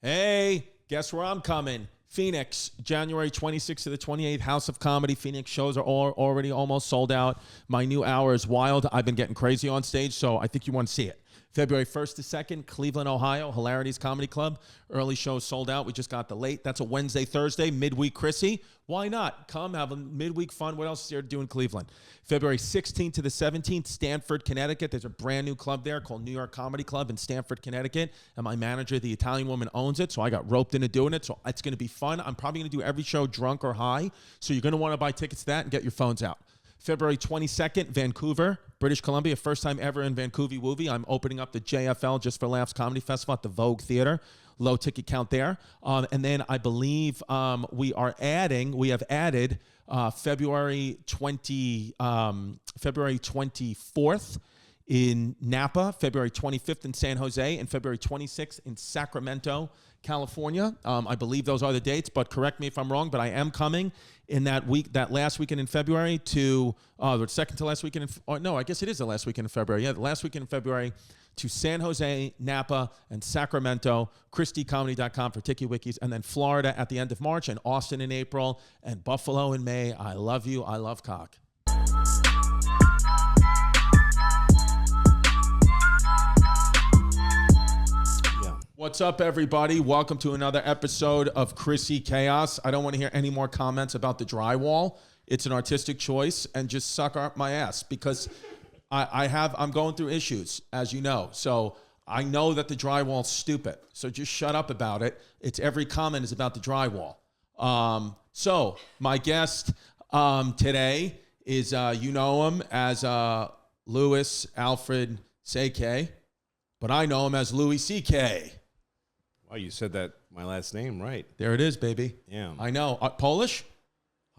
Hey, guess where I'm coming? Phoenix, January 26th to the 28th, House of Comedy. Phoenix shows are already almost sold out. My new hour is wild. I've been getting crazy on stage, so I think you want to see it. February 1st to 2nd, Cleveland, Ohio, Hilarities Comedy Club. Early shows sold out. We just got the late. That's a Wednesday, Thursday, midweek Chrissy. Why not? Come have a midweek fun. What else is there to do in Cleveland? February 16th to the 17th, Stamford, Connecticut. There's a brand new club there called New York Comedy Club in Stamford, Connecticut. And my manager, the Italian woman, owns it. So I got roped into doing it. So it's going to be fun. I'm probably going to do every show drunk or high. So you're going to want to buy tickets to that and get your phones out. February 22nd, Vancouver, British Columbia. First time ever in Vancouver, Woovie. I'm opening up the JFL, Just for Laughs Comedy Festival at the Vogue Theater. Low ticket count there. And then I believe we have added February 24th in Napa, February 25th in San Jose, and February 26th in Sacramento, California. I believe those are the dates, but correct me if I'm wrong, but I am coming in that last weekend in February to, the second to last weekend, I guess it is the last weekend in February. Yeah, the last weekend in February to San Jose, Napa, and Sacramento, ChristyComedy.com for Tiki Wikis, and then Florida at the end of March, and Austin in April, and Buffalo in May. I love you. I love cock. What's up, everybody? Welcome to another episode of Chrissy Chaos. I don't want to hear any more comments about the drywall. It's an artistic choice, and just suck up my ass because I'm going through issues, as you know. So I know that the drywall's stupid. So just shut up about it. Every comment is about the drywall. So my guest today is, you know him as Louis Alfred CK, but I know him as Louie CK. Oh, you said that my last name right. There it is, baby. Yeah. I know. Polish?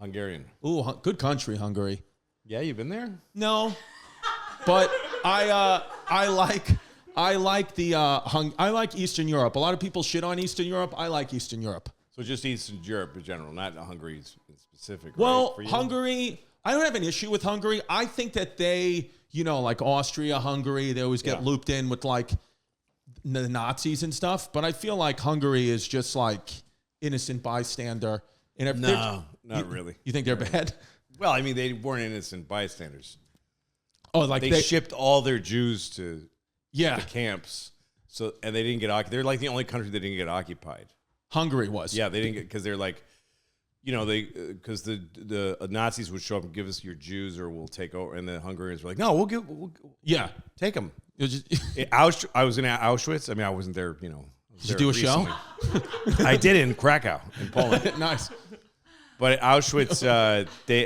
Hungarian. Ooh, good country, Hungary. Yeah, you've been there? No, but I like Eastern Europe. A lot of people shit on Eastern Europe. I like Eastern Europe. So just Eastern Europe in general, not Hungary in specific. Well, right, Hungary, I don't have an issue with Hungary. I think that they, like Austria, Hungary, they always get looped in with like the Nazis and stuff, but I feel like Hungary is just like innocent bystander. No, not really. You think they're bad? Well, I mean, they weren't innocent bystanders. Oh, like they shipped all their Jews to the camps, and they didn't get occupied. They're like the only country that didn't get occupied. Hungary was. Yeah, they didn't get, because they're like, because the Nazis would show up and give us your Jews or we'll take over, and the Hungarians were like, no, we'll take them. I was in Auschwitz. I mean, I wasn't there, Did you do a show? I did in Krakow, in Poland. Nice. But at Auschwitz,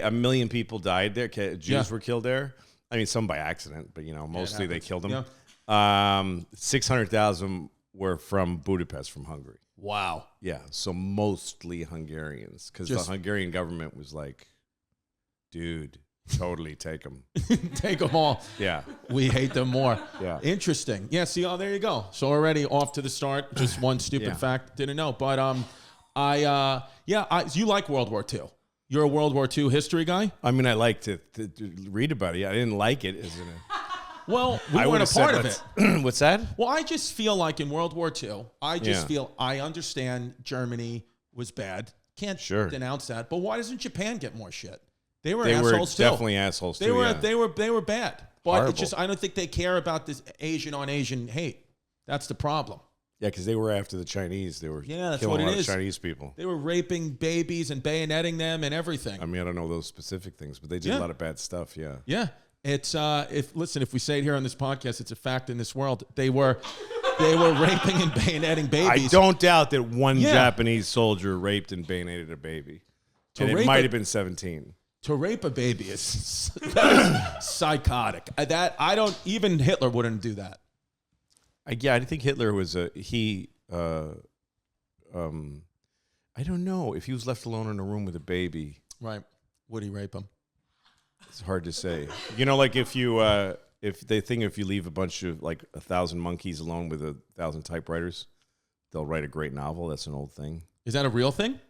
1 million people died there. Jews were killed there. I mean, some by accident, but, mostly they killed them. Yeah. 600,000 were from Budapest, from Hungary. Wow. Yeah, so mostly Hungarians, because the Hungarian government was like, dude, totally take them. Take them all. Yeah. We hate them more. Yeah. Interesting. Yeah, see, there you go. So already off to the start. Just one stupid fact. Didn't know. But you like World War II. You're a World War II history guy? I mean, I like to read about it. I didn't like it, isn't it? Well, we weren't a part of it. What's that? Well, I just feel like in World War II, I understand Germany was bad. Can't denounce that. But why doesn't Japan get more shit? They were assholes too. Definitely assholes too. They were bad. But it's just, I don't think they care about this Asian on Asian hate. That's the problem. Yeah, because they were after the Chinese. They were that's killing what a lot of Chinese people. They were raping babies and bayoneting them and everything. I mean, I don't know those specific things, but they did a lot of bad stuff. Yeah. Yeah. It's if we say it here on this podcast, it's a fact in this world. They were raping and bayoneting babies. I don't doubt that one Japanese soldier raped and bayoneted a baby. And it might have been 17. To rape a baby is psychotic. Even Hitler wouldn't do that. I think Hitler was I don't know if he was left alone in a room with a baby. Right. Would he rape him? It's hard to say. Like if you leave a bunch of like 1,000 monkeys alone with 1,000 typewriters, they'll write a great novel. That's an old thing. Is that a real thing?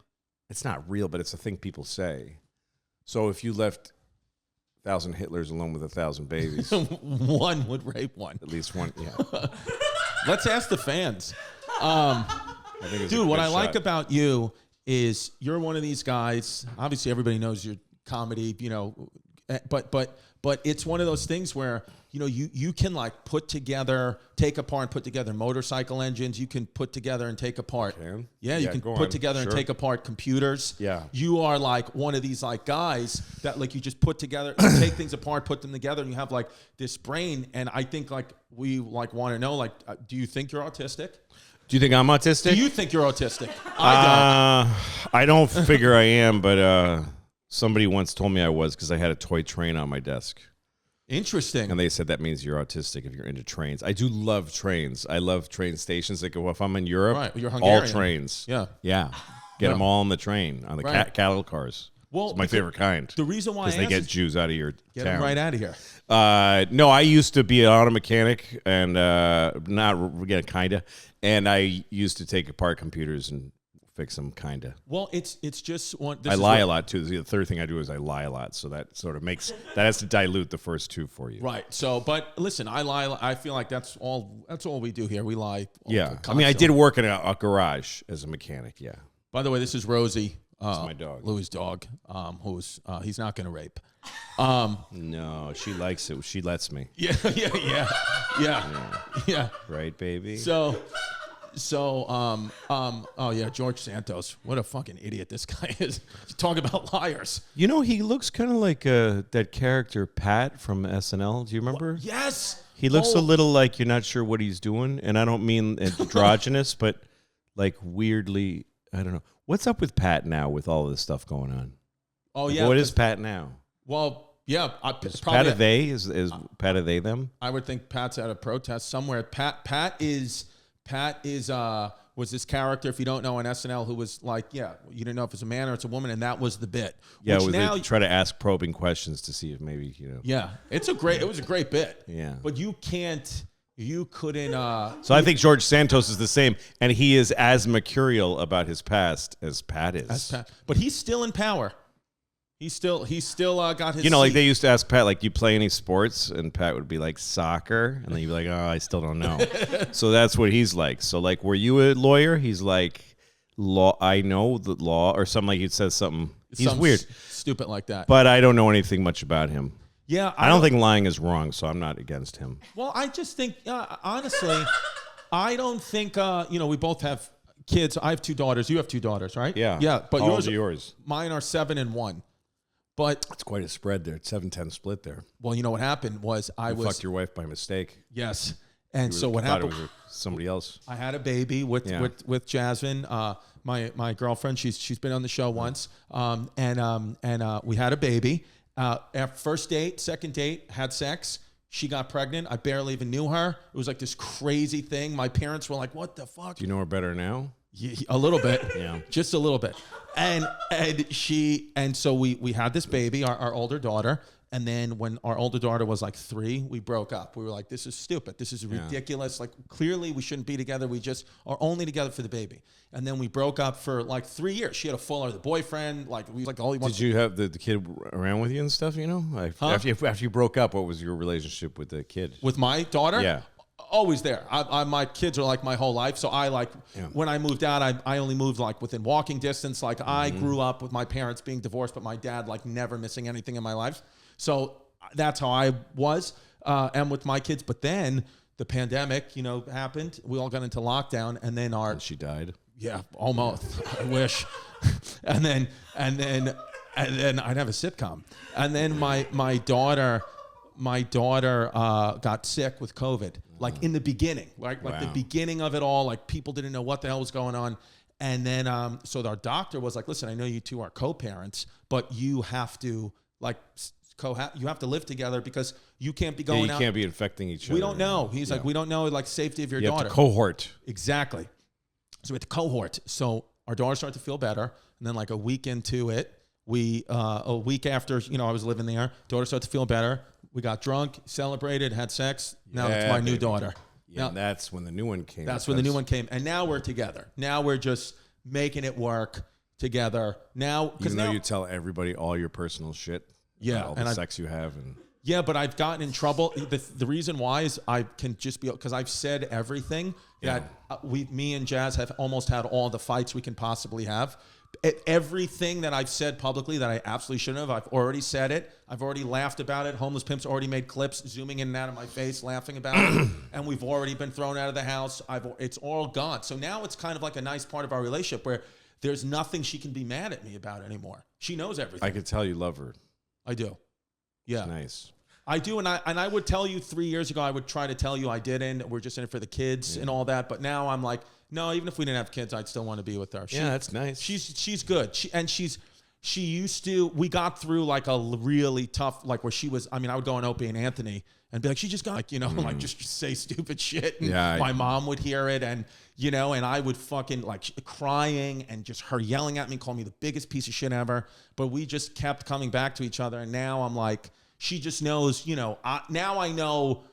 It's not real, but it's a thing people say. So if you left 1,000 Hitlers alone with 1,000 babies, one would rape one. At least one, yeah. Let's ask the fans. I think it's Dude, what I shot. like about you is you're one of these guys. Obviously, everybody knows your comedy, you know, but it's one of those things where, you know, you can like take apart and put together motorcycle engines. You can put together and take apart. Yeah, you can put together and take apart computers. Yeah. You are like one of these like guys that like you just put together, take things apart, put them together, and you have like this brain. And I think like we like want to know, like, do you think you're autistic? Do you think I'm autistic? Do you think you're autistic? I don't. I don't figure I am, but somebody once told me I was because I had a toy train on my desk. Interesting. And they said that means you're autistic if you're into trains. I do love trains. I love train stations. Like if I'm in Europe, right, you're Hungarian. all trains. Yeah. Yeah. Get them all on the train, on the cattle cars. Well, it's my favorite kind. The reason why because they get Jews out of your get town. them right out of here. No, I used to be an auto mechanic and kind of. And I used to take apart computers and fix them, kind of. Well, it's just one. I lie a lot too. The third thing I do is I lie a lot, so that sort of makes that has to dilute the first two for you. Right. So, but listen, I lie. I feel like that's all we do here. We lie. Yeah. I mean, I did work in a garage as a mechanic. Yeah. By the way, this is Rosie. That's my dog. Louie's dog. Who's he's not going to rape. No, she likes it. She lets me. Yeah. Right, baby. Oh yeah, George Santos. What a fucking idiot this guy is. Talk about liars. You know, he looks kind of like that character Pat from SNL. Do you remember? What? Yes. He looks a little like you're not sure what he's doing, and I don't mean androgynous, but like weirdly, I don't know. What's up with Pat now with all of this stuff going on? Oh yeah. What is Pat now? Well, yeah. Is Pat a they? Is Pat a they them? I would think Pat's at a protest somewhere. Pat is was this character, if you don't know, on SNL who was like, you didn't know if it's a man or it's a woman, and that was the bit. Yeah, they try to ask probing questions to see if maybe, you know. Yeah, it was a great bit. Yeah. But you couldn't. So I think George Santos is the same, and he is as mercurial about his past as Pat is. But he's still in power. He's still got his. You know, seat. like they used to ask Pat, like, "Do you play any sports?" And Pat would be like, "Soccer," and then you'd be like, "Oh, I still don't know." So that's what he's like. So like, were you a lawyer? He's like, "Law, I know the law," or something like he says something. He's weird, stupid like that. But I don't know anything much about him. Yeah, I don't think lying is wrong, so I'm not against him. Well, I just think, honestly, I don't think we both have kids. I have 2 daughters. You have 2 daughters, right? Yeah. Yeah, but How old are yours? Mine are 7 and 1. But it's quite a spread there. It's 7-10 split there. Well, you know what happened was you fucked your wife by mistake. Yes. And so what happened? It was somebody else. I had a baby with Jasmine, my girlfriend. She's been on the show once. And we had a baby. Our first date, second date, had sex. She got pregnant. I barely even knew her. It was like this crazy thing. My parents were like, "What the fuck?" Do you know her better now? A little bit. Yeah. Just a little bit. And so we had this baby, our older daughter. And then when our older daughter was like 3, we broke up. We were like, this is stupid. This is ridiculous. Like, clearly we shouldn't be together. We just are only together for the baby. And then we broke up for like 3 years. She had a full other boyfriend. Like, we like all he wanted. Did you have the kid around with you and stuff, you know? Like, after you broke up, what was your relationship with the kid? With my daughter? Yeah. Always there. My kids are like my whole life. So when I moved out, I only moved like within walking distance. Like I grew up with my parents being divorced, but my dad like never missing anything in my life. So that's how I was, and with my kids. But then the pandemic, happened. We all got into lockdown, and then And she died. Yeah, almost. I wish. and then I'd have a sitcom. And then my daughter got sick with COVID. Like in the beginning, like the beginning of it all, like people didn't know what the hell was going on. And then, so our doctor was like, "Listen, I know you 2 are co-parents, but you have to you have to live together because you can't be going out. You can't be infecting each other. We don't know." He's like, "We don't know like safety of your daughter." You have to cohort. Exactly. So we had to cohort. So our daughter started to feel better, and then like a week into it, a week after I was living there, daughter started to feel better. We got drunk, celebrated, had sex. Now it's my new daughter. Yeah, now, and that's when the new one came. That's when the new one came. And now we're together. Now we're just making it work together. Now, you tell everybody all your personal shit. Yeah. All the sex you have. Yeah, but I've gotten in trouble. The reason why is I can just be, because I've said everything that me and Jazz have almost had all the fights we can possibly have. Everything that I've said publicly that I absolutely shouldn't have, I've already said it. I've already laughed about it. Homeless Pimp's already made clips zooming in and out of my face, laughing about it. And we've already been thrown out of the house. It's all gone. So now it's kind of like a nice part of our relationship where there's nothing she can be mad at me about anymore. She knows everything. I could tell you love her. I do. Yeah. It's nice. I do, and I would tell you 3 years ago, I would try to tell you I didn't. We're just in it for the kids and all that. But now I'm like, no, even if we didn't have kids, I'd still want to be with her. That's nice. She's good. She used to, we got through like a really tough, like where she was, I mean, I would go on Opie and Anthony and be like, she just got like, like just say stupid shit. And my mom would hear it and, and I would fucking like crying and just her yelling at me, calling me the biggest piece of shit ever. But we just kept coming back to each other. And now I'm like, she just knows, now I know,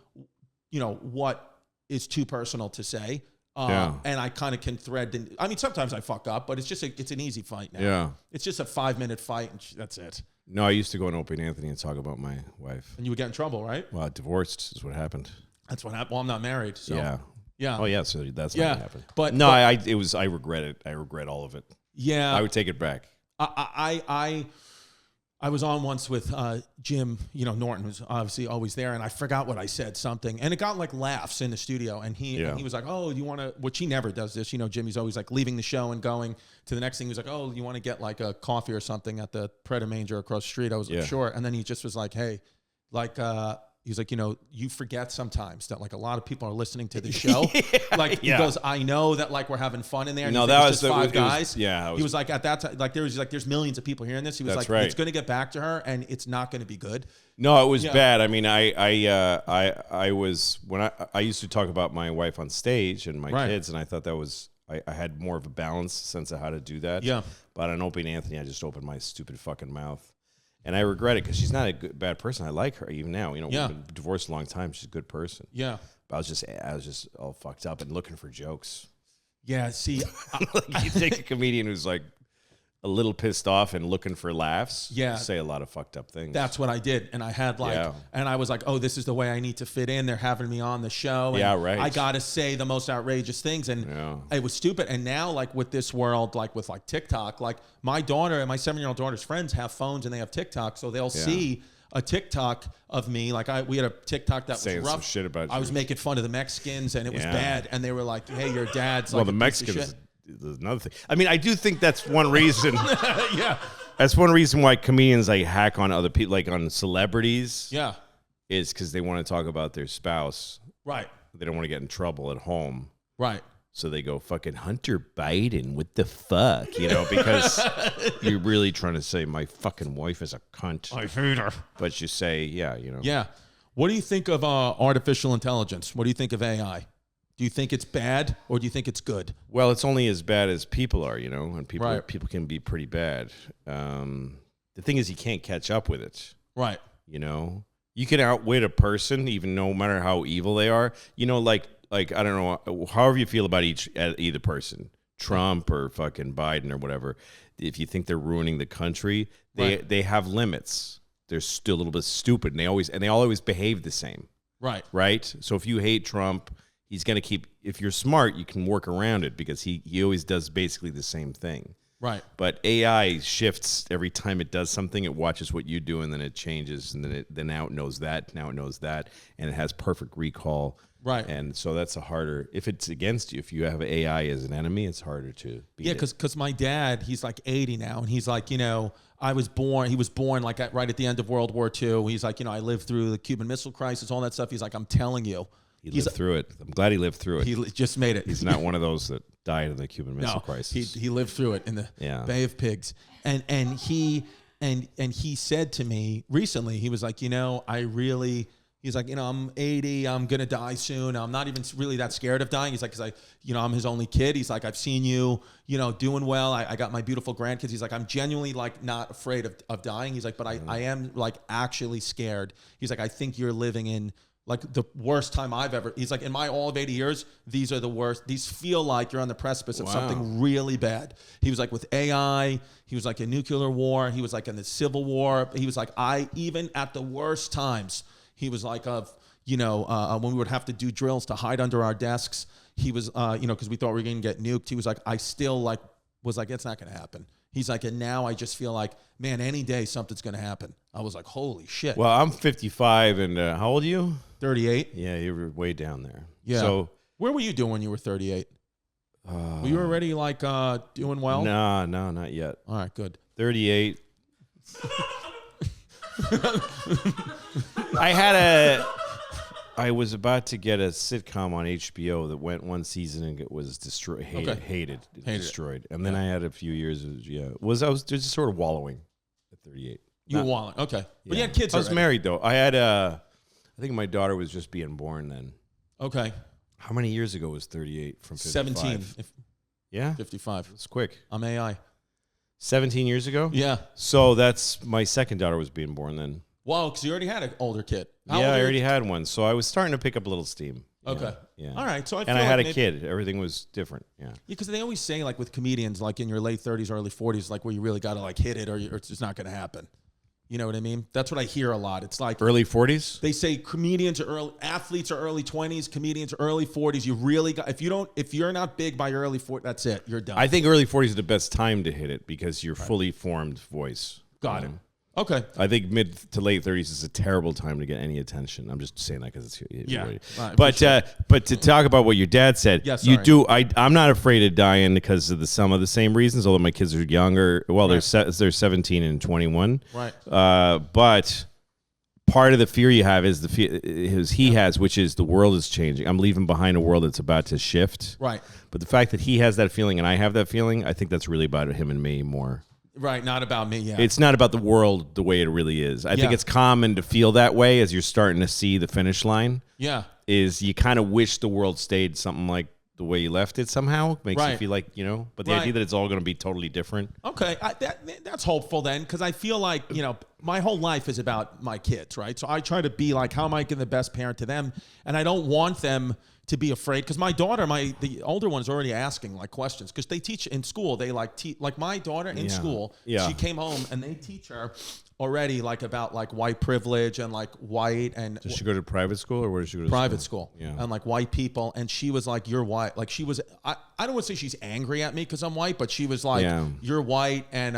what is too personal to say. And I kind of can thread. I mean, sometimes I fuck up, but it's an easy fight now. Yeah. It's just a 5-minute fight and that's it. No, I used to go on Opie and Anthony and talk about my wife. And you would get in trouble, right? Well, divorced is what happened. That's what happened. Well, I'm not married. So. Yeah. Yeah. Oh, yeah. So that's not what happened. But no, I regret it. I regret all of it. Yeah. I would take it back. I was on once with Jim, Norton, who's obviously always there, and I forgot what I said, something, and it got like laughs in the studio, and he was like, oh, you want to, which he never does this, Jimmy's always like leaving the show and going to the next thing. He was like, oh, you want to get like a coffee or something at the Pret a Manger across the street? I was like, sure. And then he just was like, hey, like, he's like, you forget sometimes that like a lot of people are listening to the show. He goes, I know that like we're having fun in there. And no, that was just five guys. He was like at that time, like there's millions of people hearing this. He was like, it's going to get back to her, and it's not going to be good. No, it was bad. I mean, I was when I used to talk about my wife on stage and my kids, and I thought that was I had more of a balanced sense of how to do that. Yeah, but on Opie and Anthony, I just opened my stupid fucking mouth. And I regret it because she's not a bad person. I like her even now. We've been divorced a long time. She's a good person. Yeah. But I was just all fucked up and looking for jokes. Yeah. See, you take a comedian who's like a little pissed off and looking for laughs. Yeah. Say a lot of fucked up things. That's what I did. And I had and I was like, oh, this is the way I need to fit in. They're having me on the show. And I got to say the most outrageous things. And it was stupid. And now like with this world, like with like TikTok, like my daughter and my 7-year-old daughter's friends have phones and they have TikTok. So they'll see a TikTok of me. Like we had a TikTok that was rough. Some shit about I was making fun of the Mexicans and it was bad. And they were like, hey, your dad's like the Mexicans. There's another thing. I mean, I do think that's one reason. That's one reason why comedians like hack on other people, like on celebrities. Yeah, is because they want to talk about their spouse. Right. They don't want to get in trouble at home. Right. So they go fucking Hunter Biden. What the fuck, Because you're really trying to say my fucking wife is a cunt. I hate her. But you say, Yeah. What do you think of artificial intelligence? What do you think of AI? Do you think it's bad or do you think it's good? Well, it's only as bad as people are, and people can be pretty bad. The thing is, you can't catch up with it. Right. You can outwit a person, even no matter how evil they are. Like I don't know, however you feel about either person, Trump or fucking Biden or whatever. If you think they're ruining the country, they have limits. They're still a little bit stupid, and they always behave the same. Right. Right. So if you hate Trump, he's going to keep, if you're smart, you can work around it because he always does basically the same thing. Right. But AI shifts every time it does something. It watches what you do, and then it changes, and then now it knows that, and it has perfect recall. Right. And so that's if it's against you, if you have AI as an enemy, it's harder to beat it. Because my dad, he's like 80 now, and he's like, he was born like right at the end of World War II. He's like, I lived through the Cuban Missile Crisis, all that stuff. He's like, I'm telling you. He lived through it. I'm glad he lived through it. He just made it. He's not one of those that died in the Cuban Missile Crisis. He lived through it in the Bay of Pigs. And he said to me recently, he was like, he's like, I'm 80, I'm going to die soon. I'm not even really that scared of dying. He's like, because I'm his only kid. He's like, I've seen you, doing well. I got my beautiful grandkids. He's like, I'm genuinely like not afraid of dying. He's like, but I am like actually scared. He's like, I think you're living in like the worst time I've ever. He's like, in my all of 80 years, these are the worst. These feel like you're on the precipice of something really bad. He was like, with AI, he was like a nuclear war. He was like in the Civil War. He was like, even at the worst times, he was like, when we would have to do drills to hide under our desks, he was, because we thought we were going to get nuked. He was like, I still like, was like, it's not going to happen. He's like, and now I just feel like, man, any day something's going to happen. I was like, holy shit. Well, I'm 55, and how old are you? 38. Yeah, you were way down there. Yeah. So where were you doing when you were 38? Were you already like doing well? No, not yet. All right, good. 38. I was about to get a sitcom on HBO that went one season and it was destroyed, hated, destroyed. And then I had a few years of, I was just sort of wallowing at 38. You were wallowing, okay. But you had kids I was married, though. I had, I think my daughter was just being born then. Okay. How many years ago was 38 from 55? 17. Yeah? 55. It's quick. I'm AI. 17 years ago? Yeah. So that's, my second daughter was being born then. Wow, because you already had an older kid. I already had one, so I was starting to pick up a little steam. Okay. Yeah. All right. So I had a kid. Everything was different. Yeah. Because they always say, like with comedians, like in your late 30s, early 40s, like where you really got to like hit it, or it's just not going to happen. You know what I mean? That's what I hear a lot. It's like early 40s. They say comedians are early, athletes are early 20s, comedians are early 40s. You really got, if you're not big by your early 40s, that's it. You're done. I think early 40s is the best time to hit it because you're fully formed voice. Got it. Okay. I think mid to late 30s is a terrible time to get any attention. I'm just saying that because it's Right, but to talk about what your dad said, you do. I'm not afraid of dying because of some of the same reasons. Although my kids are younger, well, they're 17 and 21. Right. But part of the fear you have is the fear he has, which is the world is changing. I'm leaving behind a world that's about to shift. Right. But the fact that he has that feeling and I have that feeling, I think that's really about him and me more. Right, not about me, yeah. It's not about the world the way it really is. I think it's common to feel that way as you're starting to see the finish line. Yeah. Is you kind of wish the world stayed something like the way you left it somehow. Makes you feel like, but the idea that it's all going to be totally different. Okay, that's hopeful then, because I feel like, my whole life is about my kids, right? So I try to be like, how am I getting the best parent to them? And I don't want them to be afraid, because my daughter, the older one is already asking like questions, because they teach in school. They like my daughter in school. Yeah. She came home and they teach her already like about like white privilege and like white and. Does she go to private school or where does she go to private school? Yeah. And like white people, and she was like, "You're white." Like she was. I don't want to say she's angry at me because I'm white, but she was like, "You're white," and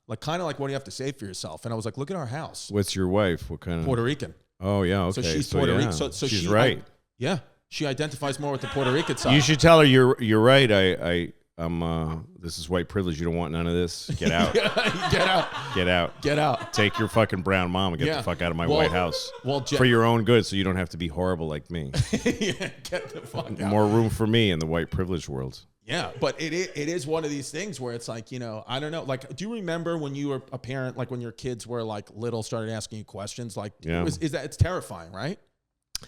like kind of like, what do you have to say for yourself? And I was like, "Look at our house." What's your wife? What kind of Puerto Rican? Oh yeah, okay. So she's Puerto Rican. So she's right. Yeah. She identifies more with the Puerto Rican side. You should tell her you're right. I'm this is white privilege. You don't want none of this. Get out. Get out. Get out. Get out. Take your fucking brown mom and get the fuck out of my White House. Well, for your own good, so you don't have to be horrible like me. Get the fuck out. More room for me in the white privilege world. Yeah, but it is one of these things where it's like, I don't know. Like, do you remember when you were a parent, like when your kids were like little, started asking you questions? Like, it's terrifying, right?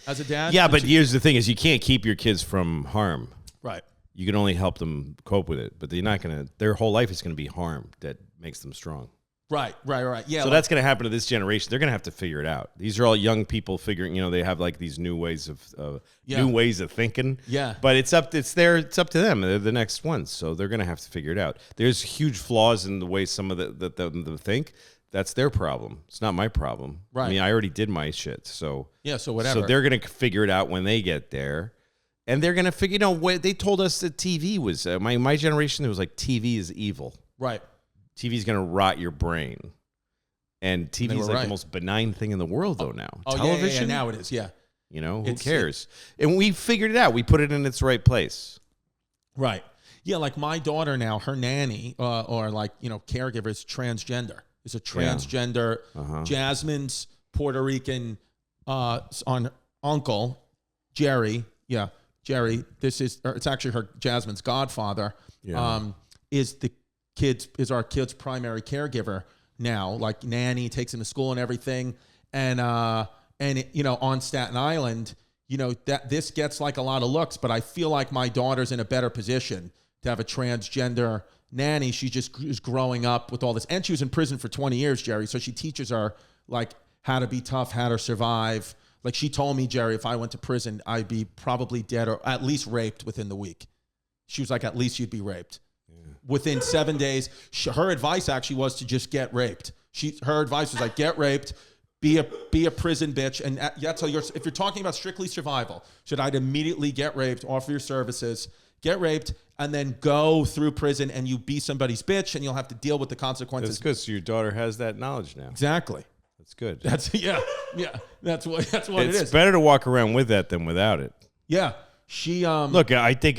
As a dad? Yeah, but here's the thing is you can't keep your kids from harm. Right. You can only help them cope with it, but they're not going to, their whole life is going to be harm that makes them strong. Right. Yeah. So that's going to happen to this generation. They're going to have to figure it out. These are all young people figuring, they have like these new ways of thinking. Yeah. But it's up to them. They're the next ones. So they're going to have to figure it out. There's huge flaws in the way some of them think. That's their problem. It's not my problem. Right. I mean, I already did my shit. So yeah. So whatever. So they're going to figure it out when they get there. And they're going to figure, they told us that TV was, my generation, it was like TV is evil. Right. TV is going to rot your brain. And TV is like the most benign thing in the world, though, now. Oh, television? Yeah, now it is, yeah. Who cares? And we figured it out. We put it in its right place. Right. Yeah, like my daughter now, her nanny or like, caregiver is transgender. Is a transgender. Yeah. Uh-huh. Jasmine's Puerto Rican uncle, Jerry. Yeah, Jerry. It's actually Jasmine's godfather. Yeah. Is our kid's primary caregiver now. Like nanny, takes him to school and everything. And on Staten Island, that this gets like a lot of looks, but I feel like my daughter's in a better position to have a transgender nanny. She just is growing up with all this, and she was in prison for 20 years, Jerry. So she teaches her like how to be tough, how to survive, Like she told me, Jerry, if I went to prison, I'd be probably dead or at least raped within the week. She was like, at least you'd be raped. Within 7 days, her advice actually was to just get raped. Her advice was like, get raped, be a prison bitch. And that's how if you're talking about strictly survival, I'd immediately get raped, offer your services, get raped, and then go through prison and you be somebody's bitch and you'll have to deal with the consequences. That's good. So your daughter has that knowledge now. Exactly. That's good. That's That's what it is. It's better to walk around with that than without it. Yeah. She look, I think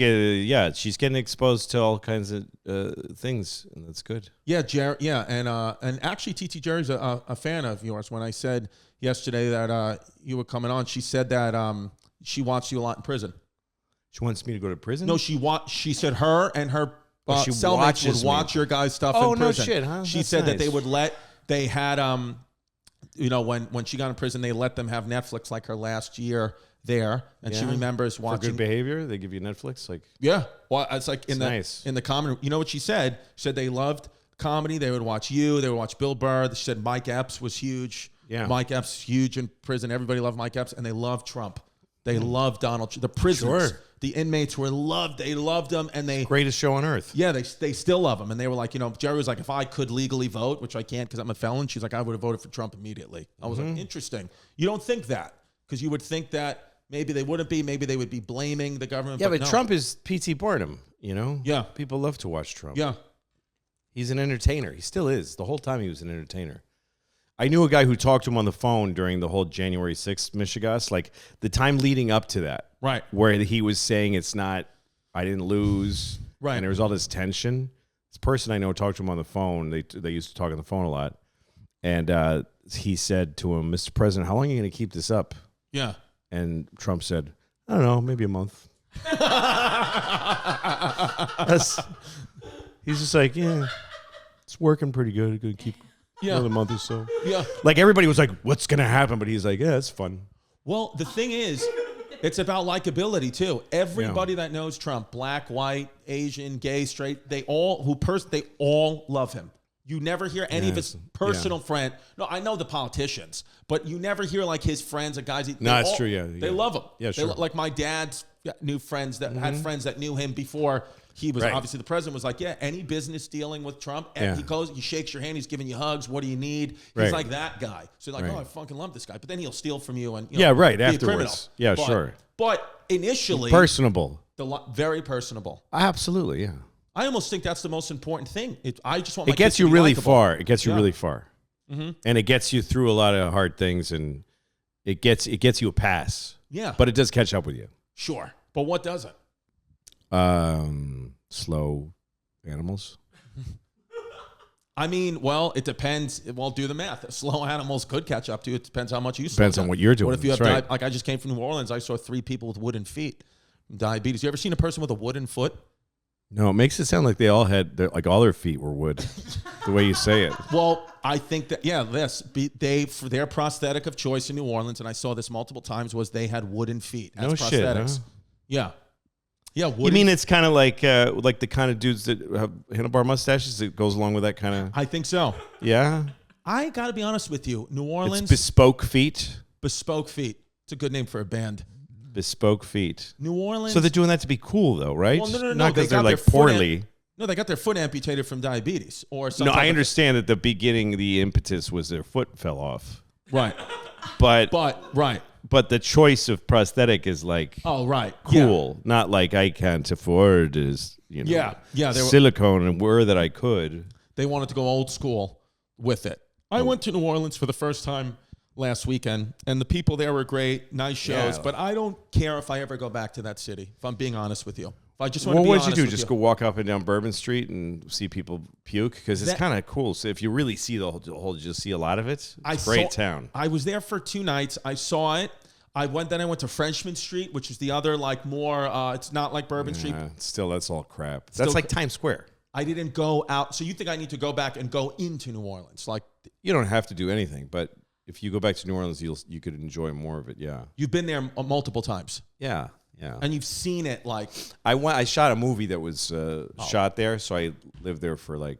she's getting exposed to all kinds of things, and that's good. Yeah, Jerry. Yeah, and actually, TiTi, Jerry's a fan of yours. When I said yesterday that you were coming on, she said that she watched you a lot in prison. She wants me to go to prison? No, she said her and her she cellmates would watch your guys' stuff in prison. Oh, no shit, huh? She said that they had when she got in prison, they let them have Netflix like her last year there, and she remembers watching. For good behavior, they give you Netflix, like well, it's like in the comedy. You know what she said? She said they loved comedy. They would watch you. They would watch Bill Burr. She said Mike Epps was huge. Yeah, Mike Epps huge in prison. Everybody loved Mike Epps, and they loved Trump. They loved Donald Trump. The prisoners, the inmates were loved. They loved him, and they greatest show on earth. Yeah, they still love him, and they were like, Jerry was like, if I could legally vote, which I can't because I'm a felon. She's like, I would have voted for Trump immediately. I was like, interesting. You don't think that because you would think that. Maybe they wouldn't be. Maybe they would be blaming the government. Yeah, but no. Trump is P.T. Barnum, Yeah. People love to watch Trump. Yeah. He's an entertainer. He still is. The whole time he was an entertainer. I knew a guy who talked to him on the phone during the whole January 6th Michigas, like the time leading up to that. Right. Where he was saying it's not, I didn't lose. Right. And there was all this tension. This person I know talked to him on the phone. They used to talk on the phone a lot. And he said to him, Mr. President, how long are you going to keep this up? Yeah. And Trump said, I don't know, maybe a month. He's just like, yeah, it's working pretty good. Going to keep another month or so. Yeah. Like everybody was like, what's going to happen? But he's like, yeah, it's fun. Well, the thing is, it's about likability too. Everybody that knows Trump, black, white, Asian, gay, straight, they all love him. You never hear any of his personal friends. No, I know the politicians, but you never hear like his friends or guys. That's true. Yeah, they love him. Yeah, sure. Like my dad's new friends that had friends that knew him before he was obviously the president. Was like, any business dealing with Trump, and he goes, he shakes your hand, he's giving you hugs. What do you need? He's like that guy. So you're like, oh, I fucking love this guy. But then he'll steal from you and be afterwards. Yeah, sure. But initially, personable, very personable. Absolutely, yeah. I almost think that's the most important thing. I just want. It gets you really far. It gets you really far, and it gets you through a lot of hard things, and it gets you a pass. Yeah, but it does catch up with you. Sure, but what doesn't? Slow animals. I mean, well, it depends. Well, do the math. Slow animals could catch up to you. It depends how much you. Depends on what you're doing. What if you have like I just came from New Orleans? I saw 3 people with wooden feet, diabetes. You ever seen a person with a wooden foot? No, it makes it sound like they all had all their feet were wood. The way you say it. Well, I think that for their prosthetic of choice in New Orleans, and I saw this multiple times, was they had wooden feet as prosthetics. Huh? Yeah. Wooden. You mean it's kind of like the kind of dudes that have handlebar mustaches that goes along with that kind of? I think so. Yeah. I got to be honest with you, New Orleans. It's Bespoke feet. Bespoke feet. It's a good name for a band. Bespoke feet. New Orleans. So they're doing that to be cool, though, right? Well, no. Not because they're like poorly. No, they got their foot amputated from diabetes or something. No, I understand that the beginning, the impetus was their foot fell off. Right. But the choice of prosthetic is like, cool, not like I can't afford is silicone and were that I could. They wanted to go old school with it. I went to New Orleans for the first time last weekend, and the people there were great, nice shows, but I don't care if I ever go back to that city, if I'm being honest with you. If I just want to be honest with you. What did you do? Just go walk up and down Bourbon Street and see people puke? Because it's kind of cool. So if you really see the whole, just see a lot of it. It's a great town. I was there for 2 nights. I saw it. I went to Frenchman Street, which is the other more, it's not like Bourbon Street. Still, that's all crap. That's like Times Square. I didn't go out. So you think I need to go back and go into New Orleans? You don't have to do anything, but if you go back to New Orleans, you could enjoy more of it. Yeah, you've been there multiple times. Yeah, and you've seen it. I shot a movie that was shot there, so I lived there for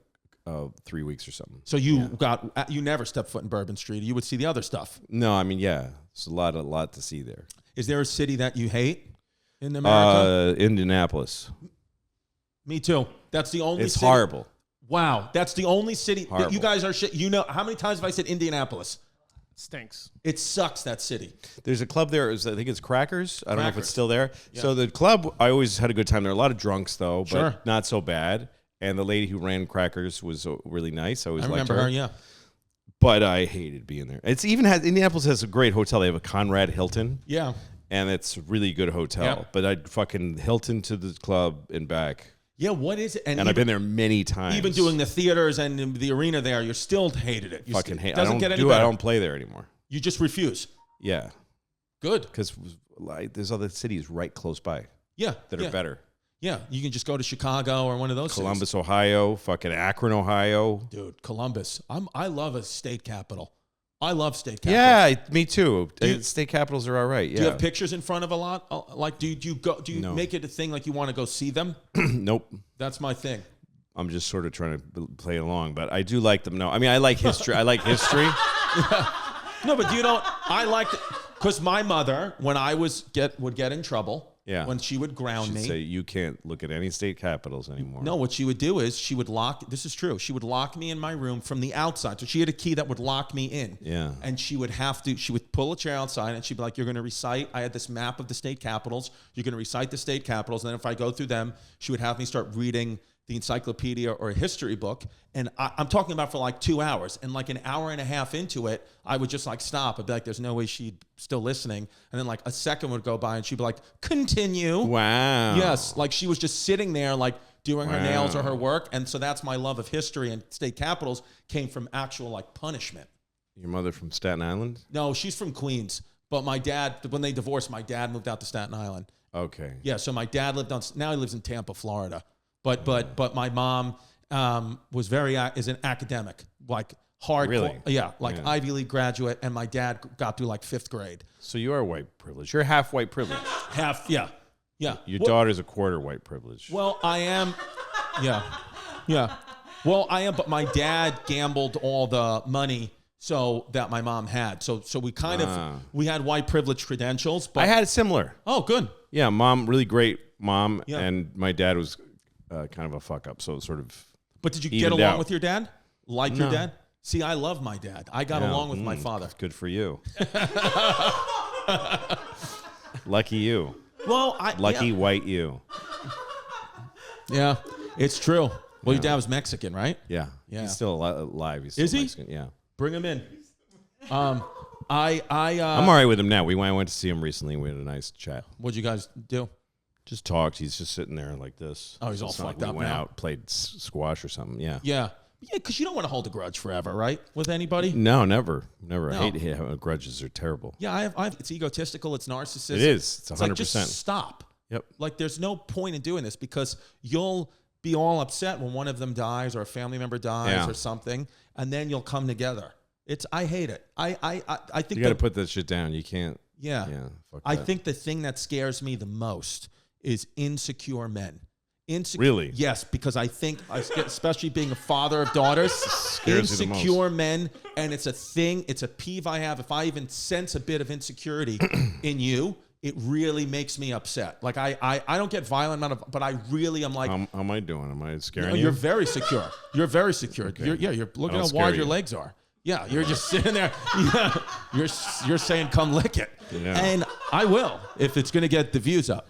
3 weeks or something. So you never stepped foot in Bourbon Street. You would see the other stuff. No, I mean, There's a lot to see there. Is there a city that you hate in America? Indianapolis. Me too. That's the only It's city. horrible. Wow. That's the only city Horrible. that you guys are shit. You know, how many times have I said Indianapolis? Stinks. It sucks, that city. There's a club there. I think it's Crackers. I don't know if it's still there. Yeah. So the club, I always had a good time there. A lot of drunks, though, but Sure. not so bad. And the lady who ran Crackers was really nice. I always liked remember her, yeah. But I hated being there. Indianapolis has a great hotel. They have a Conrad Hilton. Yeah. And it's a really good hotel. Yep. But I'd fucking Hilton to the club and back. Yeah, what is it? And I've been there many times. Even doing the theaters and the arena there, you still hated it. You fucking hate. Doesn't get any I better. don't play there anymore. You just refuse. Yeah. Good. Because there's other cities right close by Yeah. that are better. Yeah, you can just go to Chicago or one of those Columbus, cities. Ohio, fucking Akron, Ohio. Dude, Columbus. I love a state capital. I love state capitals. Yeah, me too. State capitals are all right. Yeah. Do you have pictures in front of a lot? Like, do you No. make it a thing like you want to go see them? Nope. That's my thing. I'm just sort of trying to play along, but I do like them. No, I mean, I like history. I like history. No, but you don't. I like because my mother, when I would get in trouble. Yeah. When she would ground She'd me. say you can't look at any state capitals anymore. No, what she would do is she would lock. This is true. She would lock me in my room from the outside. So she had a key that would lock me in. Yeah. And she would pull a chair outside and she'd be like, "You're going to recite." I had this map of the state capitals. You're going to recite the state capitals. And then if I go through them, she would have me start reading the encyclopedia or a history book. And I'm talking about for like 2 hours. And like an hour and a half into it, I would just like stop. I'd be like, there's no way she'd still listening. And then like a second would go by and she'd be like, continue. Wow. Yes. Like she was just sitting there like doing her nails or her Wow. work. And so that's my love of history, and state capitals came from actual like punishment. Your mother from Staten Island? No, she's from Queens. But my dad, when they divorced, my dad moved out to Staten Island. Okay. Yeah, so my dad now he lives in Tampa, Florida. But my mom is an academic, like hardcore. Really? Yeah, like Ivy League graduate, and my dad got through like 5th grade. So you are white privilege. You're half white privilege. Half, yeah. Your daughter's a quarter white privilege. Well, I am, yeah. Well, I am, but my dad gambled all the money so that my mom had. So we we had white privilege credentials. But I had it similar. Oh, good. Yeah, mom, really great mom, Yeah. and my dad was kind of a fuck up. So it sort of. But did you evened get along out. with your dad? Like your dad? See, I love my dad. I got along with my father. Good for you. Lucky you. Well, Lucky white you. Yeah, it's true. Well, your dad was Mexican, right? Yeah. Yeah. He's still alive. He's still Is he? Mexican. Yeah. Bring him in. I'm all right with him now. I went to see him recently. We had a nice chat. What'd you guys do? Just talked. He's just sitting there like this. Oh, he's all It's not like fucked up We went now. out, played squash or something. Yeah. Yeah, because you don't want to hold a grudge forever, right? With anybody? No, never. Never. No. I hate how grudges are terrible. Yeah, it's egotistical. It's narcissistic. It is. It's 100%. like, just stop. Yep. Like, there's no point in doing this because you'll be all upset when one of them dies or a family member dies or something, and then you'll come together. I hate it. I think You got to put that shit down. You can't. Yeah. Yeah. Fuck I that. think the thing that scares me the most is insecure men. Really? Yes, because I think, especially being a father of daughters, Scares you the most. insecure men, and it's a thing, it's a peeve I have. If I even sense a bit of insecurity in you, it really makes me upset. Like I don't get violent, but I really am like, How am I doing? Am I scaring no, you? you're very secure. You're very secure. Okay. You're looking I'll how scare wide your you. legs are. Yeah, you're just sitting there. Yeah, you're saying, "Come lick it," Yeah. and I will if it's going to get the views up.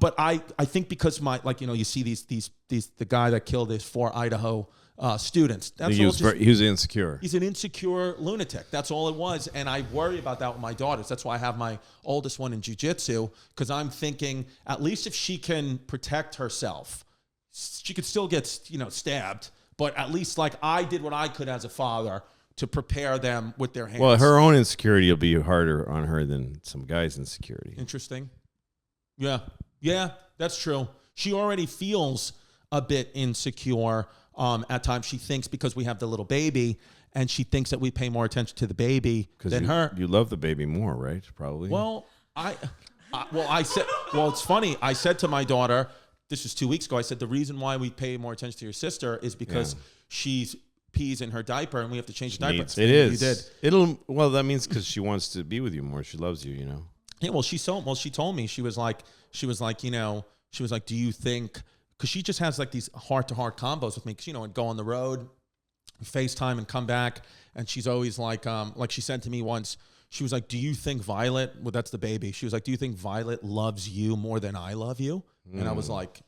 But I think because you see these the guy that killed his 4 Idaho students. That's he all was just, he was insecure. He's an insecure lunatic. That's all it was. And I worry about that with my daughters. That's why I have my oldest one in jiu-jitsu, because I'm thinking at least if she can protect herself, she could still get stabbed. But at least like I did what I could as a father to prepare them with their hands. Well, her own insecurity will be harder on her than some guy's insecurity. Interesting. Yeah, that's true. She already feels a bit insecure at times. She thinks because we have the little baby, and she thinks that we pay more attention to the baby than her. You love the baby more, right? Probably. Well, it's funny. I said to my daughter, this was 2 weeks ago, I said, the reason why we pay more attention to your sister is because she's pees in her diaper and we have to change the diaper. It is. You did. Well, that means because she wants to be with you more. She loves you, you know. Yeah, well, she told me, she was like, you know, she was like, do you think, because she just has like these heart-to-heart combos with me, because, you know, I'd go on the road, FaceTime and come back, and she's always like she said to me once, she was like, do you think Violet, well, that's the baby, she was like, do you think Violet loves you more than I love you? And I was like,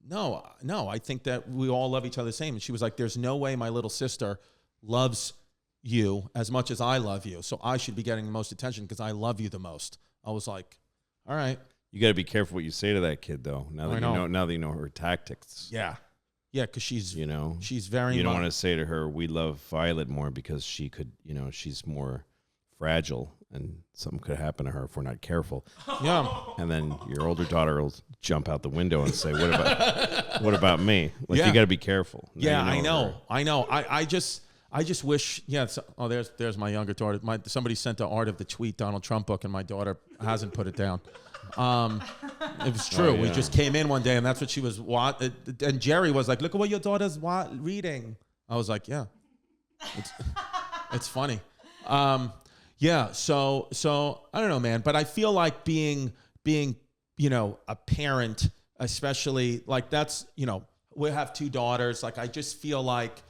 no, I think that we all love each other the same. And she was like, there's no way my little sister loves you as much as I love you, so I should be getting the most attention because I love you the most. I was like, all right. You got to be careful what you say to that kid, though. Now that you know her tactics. Yeah, because she's, you know, she's very. You don't want to say to her, "We love Violet more," because she could, you know, she's more fragile, and something could happen to her if we're not careful. Yeah, and then your older daughter will jump out the window and say, "What about me?" Like you got to be careful. Now I know. I just wish. Yeah. There's my younger daughter. Somebody sent the art of the tweet Donald Trump book, and my daughter hasn't put it down. It was true. We just came in one day, and that's what she was. And Jerry was like, "Look at what your daughter's reading." I was like, "Yeah, it's funny." Yeah. So I don't know, man. But I feel like being you know, a parent, especially like that's, you know, we have 2 daughters. Like I just feel like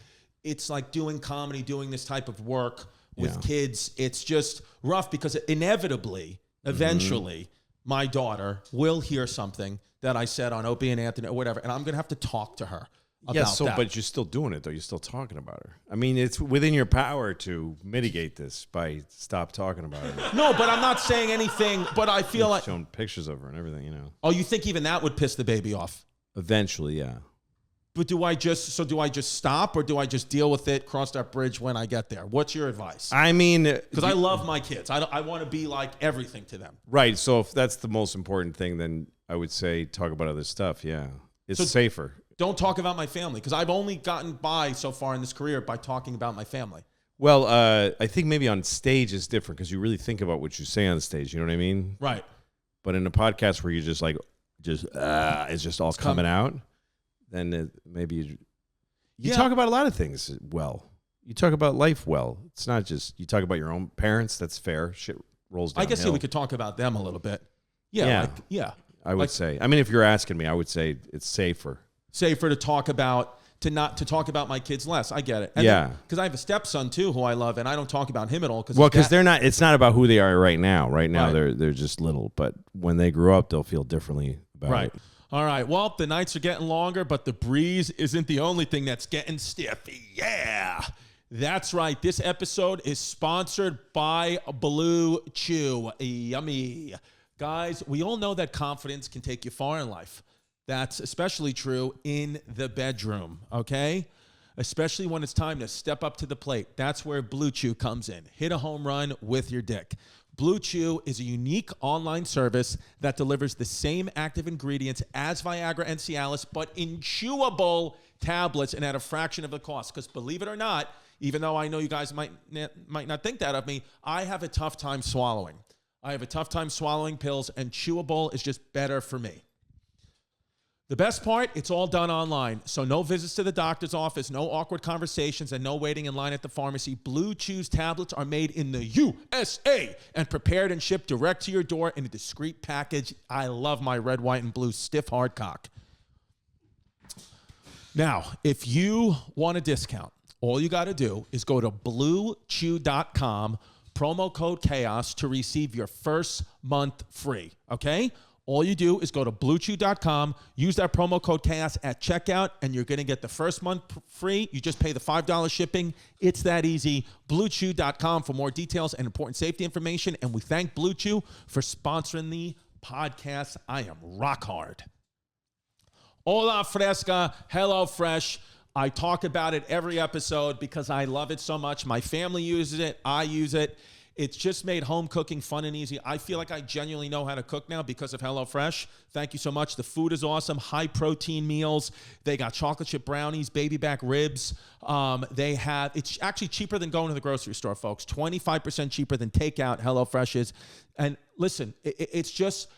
it's like doing comedy, doing this type of work with kids. It's just rough because inevitably, eventually, my daughter will hear something that I said on Opie and Anthony or whatever, and I'm going to have to talk to her about that. But you're still doing it, though. You're still talking about her. I mean, it's within your power to mitigate this by stop talking about her. No, but I'm not saying anything, but I feel like... showing pictures of her and everything, you know. Oh, you think even that would piss the baby off? Eventually, yeah. But do I just stop, or do I just deal with it, cross that bridge when I get there? What's your advice? I mean, because I love my kids. I want to be like everything to them. Right. So if that's the most important thing, then I would say talk about other stuff. Yeah. It's safer. Don't talk about my family, because I've only gotten by so far in this career by talking about my family. Well, I think maybe on stage is different because you really think about what you say on stage. You know what I mean? Right. But in a podcast where you just like, it's just all coming out. Then maybe you talk about a lot of things well. You talk about life well. It's not just you talk about your own parents. That's fair. Shit rolls downhill. I guess we could talk about them a little bit. Yeah. I would say. I mean, if you're asking me, I would say it's safer. Safer to talk about to talk about my kids less. I get it. And because I have a stepson too who I love, and I don't talk about him at all. Because they're not. It's not about who they are right now. Right now, they're just little. But when they grow up, they'll feel differently about it. All right, well, the nights are getting longer, but the breeze isn't the only thing that's getting stiff. Yeah, that's right. This episode is sponsored by Blue Chew. Yummy. Guys, we all know that confidence can take you far in life. That's especially true in the bedroom, okay? Especially when it's time to step up to the plate. That's where Blue Chew comes in. Hit a home run with your dick. Blue Chew is a unique online service that delivers the same active ingredients as Viagra and Cialis, but in chewable tablets and at a fraction of the cost. Because believe it or not, even though I know you guys might not think that of me, I have a tough time swallowing. I have a tough time swallowing pills, and chewable is just better for me. The best part, it's all done online. So no visits to the doctor's office, no awkward conversations, and no waiting in line at the pharmacy. Blue Chew's tablets are made in the USA and prepared and shipped direct to your door in a discreet package. I love my red, white, and blue stiff hard cock. Now, if you want a discount, all you got to do is go to bluechew.com, promo code chaos to receive your first month free, okay? All you do is go to bluechew.com, use that promo code chaos at checkout, and you're going to get the first month free. You just pay the $5 shipping. It's that easy. Bluechew.com for more details and important safety information. And we thank Blue Chew for sponsoring the podcast. I am rock hard. Hola Fresca, Hello Fresh. I talk about it every episode because I love it so much. My family uses it. I use it. It's just made home cooking fun and easy. I feel like I genuinely know how to cook now because of HelloFresh. Thank you so much. The food is awesome. High protein meals. They got chocolate chip brownies, baby back ribs. It's actually cheaper than going to the grocery store, folks. 25% cheaper than takeout HelloFresh is. And listen, it's just,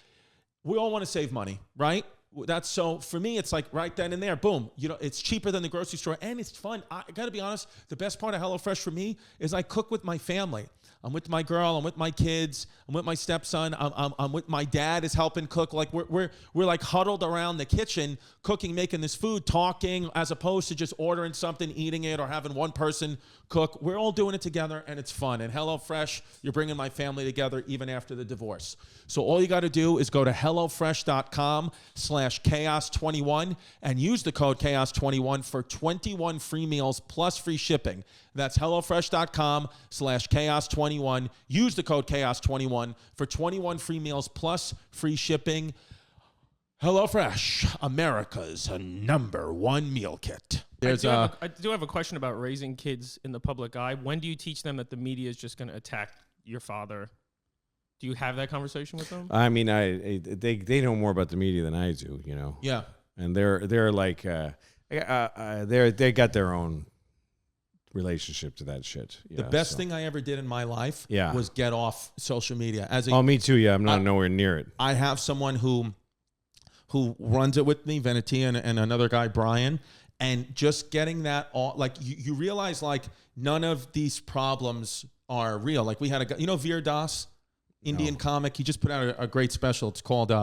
we all want to save money, right? That's so for me, it's like right then and there, boom. You know, it's cheaper than the grocery store and it's fun. I gotta be honest, the best part of HelloFresh for me is I cook with my family. I'm with my girl, I'm with my kids, I'm with my stepson, I'm with my dad is helping cook. Like we're like huddled around the kitchen, cooking, making this food, talking, as opposed to just ordering something, eating it, or having one person cook. We're all doing it together and it's fun. And HelloFresh, you're bringing my family together even after the divorce. So all you got to do is go to HelloFresh.com/chaos21 and use the code chaos21 for 21 free meals plus free shipping. That's HelloFresh.com/chaos21. Use the code chaos21 for 21 free meals plus free shipping. HelloFresh, America's #1 meal kit. I do have a question about raising kids in the public eye. When do you teach them that the media is just going to attack your father? Do you have that conversation with them? I mean, they know more about the media than I do, you know. Yeah. And they're like they got their own relationship to that shit. The best thing I ever did in my life was get off social media. Me too. Yeah, I'm not nowhere near it. I have someone who runs it with me, Venetia, and another guy, Brian, and just getting that all, like you realize like none of these problems are real. Like we had a guy, you know, Veer Das, Indian comic. He just put out a great special. It's called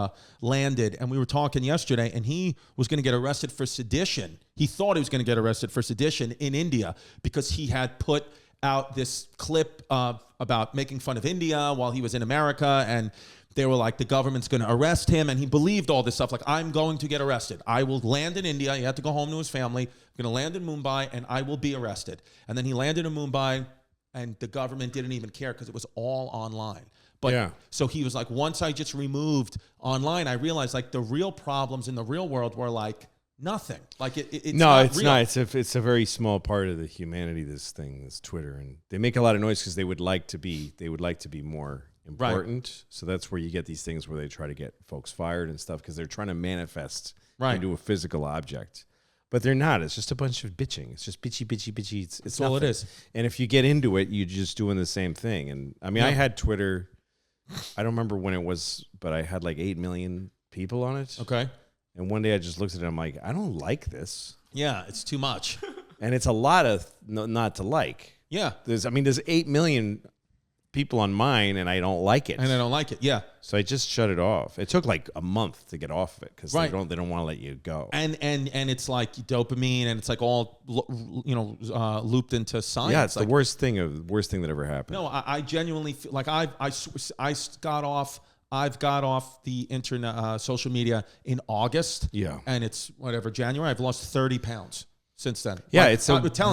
Landed. And we were talking yesterday, and he was going to get arrested for sedition. He thought he was going to get arrested for sedition in India because he had put out this clip about making fun of India while he was in America. And they were like, the government's going to arrest him. And he believed all this stuff. Like, I'm going to get arrested. I will land in India. He had to go home to his family. I'm going to land in Mumbai, and I will be arrested. And then he landed in Mumbai, and the government didn't even care because it was all online. But so he was like, once I just removed online, I realized like the real problems in the real world were like nothing. Like it's not real. It's a very small part of the humanity. This Twitter, and they make a lot of noise because they would like to be more important. Right. So that's where you get these things where they try to get folks fired and stuff because they're trying to manifest into a physical object. But they're not. It's just a bunch of bitching. It's just bitchy. It's all it is. And if you get into it, you're just doing the same thing. And I mean, I had Twitter. I don't remember when it was, but I had like 8 million people on it. Okay. And one day I just looked at it. I'm like, I don't like this. Yeah, it's too much. And it's a lot of not to like. Yeah. There's 8 million people on mine, and I don't like it. And I don't like it. Yeah. So I just shut it off. It took like a month to get off of it because they don't want to let you go. And it's like dopamine, and it's like all looped into science. Yeah, it's like, the worst thing that ever happened. No, I genuinely feel like I got off the internet, social media in August. Yeah. And it's January. I've lost 30 pounds since then. Yeah, like, it's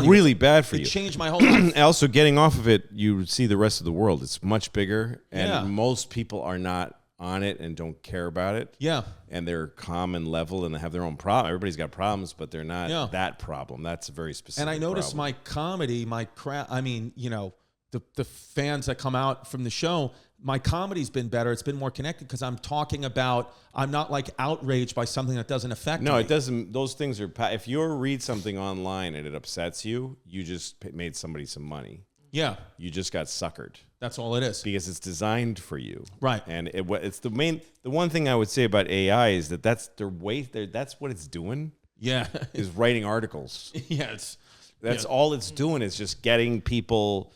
really bad for you. It changed my whole life. Also, getting off of it, you see the rest of the world. It's much bigger, and most people are not on it and don't care about it. Yeah. And they're calm and level, and they have their own problem. Everybody's got problems, but they're not that problem. That's a very specific And I noticed problem. my comedy, my crap, I mean, you know, the fans that come out from the show, my comedy's been better. It's been more connected because I'm talking about, I'm not like outraged by something that doesn't affect me. No, it doesn't. Those things are, if you read something online and it upsets you, you just made somebody some money. Yeah. You just got suckered. That's all it is. Because it's designed for you. Right. And it's the one thing I would say about AI is that's what it's doing. Yeah. Is writing articles. Yes. That's all it's doing is just getting people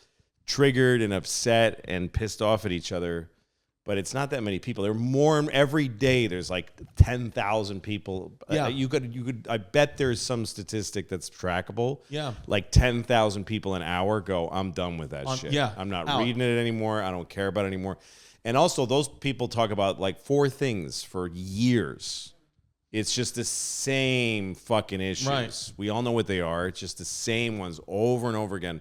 triggered and upset and pissed off at each other, but it's not that many people. There are more every day. There's like 10,000 people. Yeah, you could. I bet there's some statistic that's trackable. Yeah, like 10,000 people an hour go, I'm done with that shit. Yeah, I'm not reading it anymore. I don't care about it anymore. And also, those people talk about like 4 things for years. It's just the same fucking issues. Right. We all know what they are. It's just the same ones over and over again.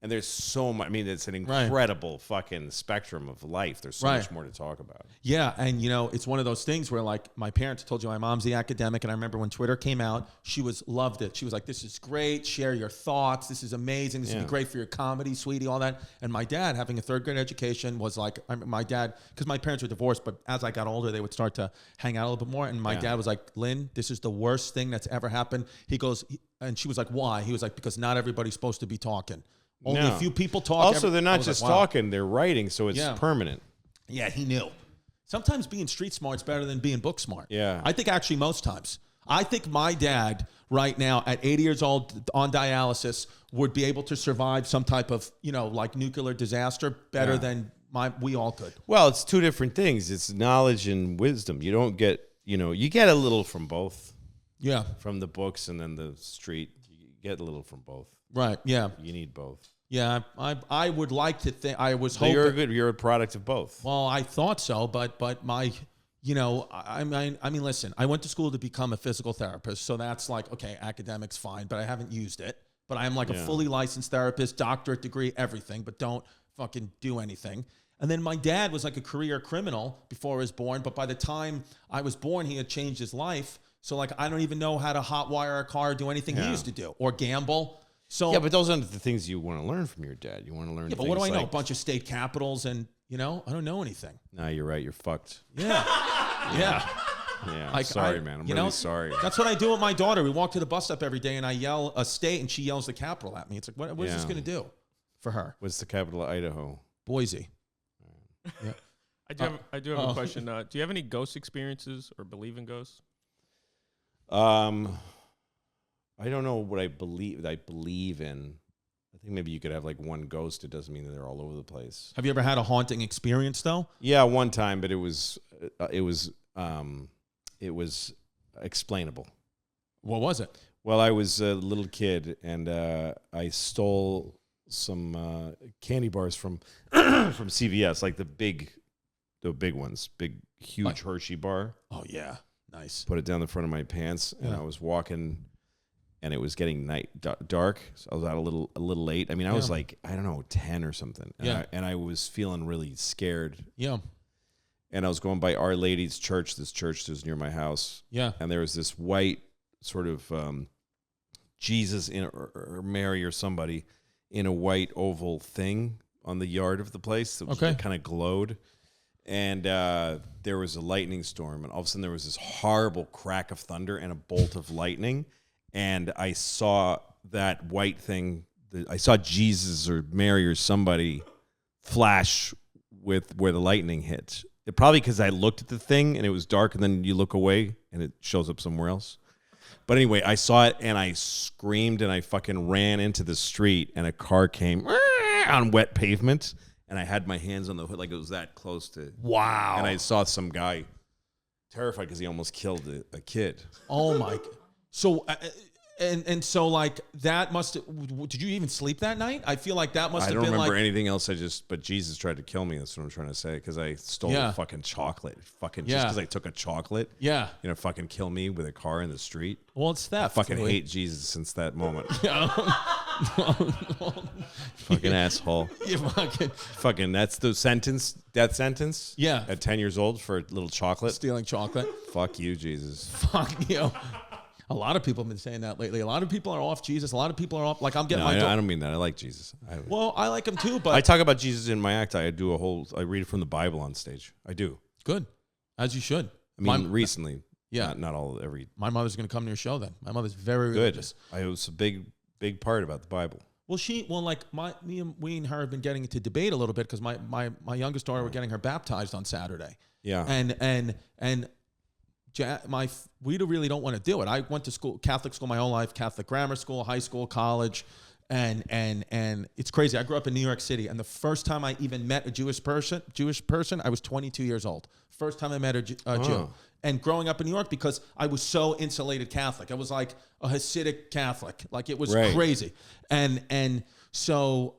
And there's so much. I mean, it's an incredible fucking spectrum of life. There's so much more to talk about. Yeah, and you know, it's one of those things where, like, my parents told you my mom's the academic, and I remember when Twitter came out, she loved it. She was like, "This is great. Share your thoughts. This is amazing. This would be great for your comedy, sweetie." All that. And my dad, having a 3rd grade education, was like, my dad, because my parents were divorced, but as I got older, they would start to hang out a little bit more. And my dad was like, "Lynn, this is the worst thing that's ever happened." He goes, and she was like, "Why?" He was like, "Because not everybody's supposed to be talking." Only a few people talk. Also, they're not just talking; they're writing, so it's permanent. Yeah, he knew. Sometimes being street smart's better than being book smart. Yeah. I think actually most times. I think my dad right now at 80 years old on dialysis would be able to survive some type of, like nuclear disaster better than we all could. Well, it's two different things. It's knowledge and wisdom. You don't get, you get a little from both. Yeah. From the books and then the street. You get a little from both. Right. Yeah. You need both. Yeah. I would like to think I was hoping. You're a product of both. Well, I thought so, but my, I mean, listen, I went to school to become a physical therapist. So that's like, okay, academics, fine, but I haven't used it. But I'm like a fully licensed therapist, doctorate degree, everything, but don't fucking do anything. And then my dad was like a career criminal before I was born. But by the time I was born, he had changed his life. So like, I don't even know how to hotwire a car, do anything he used to do, or gamble. So yeah, but those aren't the things you want to learn from your dad. You want to learn. Yeah, but what do I know? A bunch of state capitals, and I don't know anything. No, you're right. You're fucked. Yeah, yeah. Yeah. Like, sorry, man. I'm really sorry. That's what I do with my daughter. We walk to the bus stop every day, and I yell a state, and she yells the capital at me. It's like, what is this going to do for her? What's the capital of Idaho? Boise. Yeah. I do have a question. Do you have any ghost experiences or believe in ghosts? I don't know what I believe in. I think maybe you could have like one ghost. It doesn't mean that they're all over the place. Have you ever had a haunting experience though? Yeah, one time, but it was explainable. What was it? Well, I was a little kid and I stole some candy bars from from CVS, like the big ones, huge Hershey bar. Oh yeah, nice. Put it down the front of my pants, and I was walking, and it was getting dark. So I was out a little late. I mean, I was like, I don't know, 10 or something. And I was feeling really scared. Yeah. And I was going by Our Lady's church. This church that was near my house. Yeah. And there was this white sort of Jesus or Mary or somebody in a white oval thing on the yard of the place that kind of glowed. And there was a lightning storm, and all of a sudden there was this horrible crack of thunder and a bolt of lightning. And I saw that white thing. I saw Jesus or Mary or somebody flash with where the lightning hit. Probably because I looked at the thing and it was dark, and then you look away and it shows up somewhere else. But anyway, I saw it and I screamed and I fucking ran into the street, and a car came on wet pavement, and I had my hands on the hood like it was that close to. Wow. And I saw some guy terrified because he almost killed a kid. Oh my. So, and so like that did you even sleep that night? I feel like that must have been like. I don't remember anything else. But Jesus tried to kill me. That's what I'm trying to say. Because I stole a fucking chocolate. Just because I took a chocolate. Yeah. Fucking kill me with a car in the street. Well, it's theft. I fucking hate Jesus since that moment. Fucking asshole. You fucking that's the death sentence. Yeah. At 10 years old for a little chocolate. Stealing chocolate. Fuck you, Jesus. Fuck you. A lot of people have been saying that lately. A lot of people are off Jesus. A lot of people are off. Like I'm getting. I don't mean that. I like Jesus. Well, I like him too, but I talk about Jesus in my act. I read it from the Bible on stage. I do. Good, as you should. I mean, recently. Yeah, not all every. My mother's going to come to your show then. My mother's very good. Religious. It was a big part about the Bible. Well, we and her have been getting into debate a little bit because my youngest daughter, we're getting her baptized on Saturday. Yeah, and. We really don't want to do it. I went to school, Catholic school my whole life, Catholic grammar school, high school, college, and it's crazy. I grew up in New York City, and the first time I even met a Jewish person, I was 22 years old. First time I met a Jew. And growing up in New York, because I was so insulated Catholic, I was like a Hasidic Catholic, like it was crazy, and so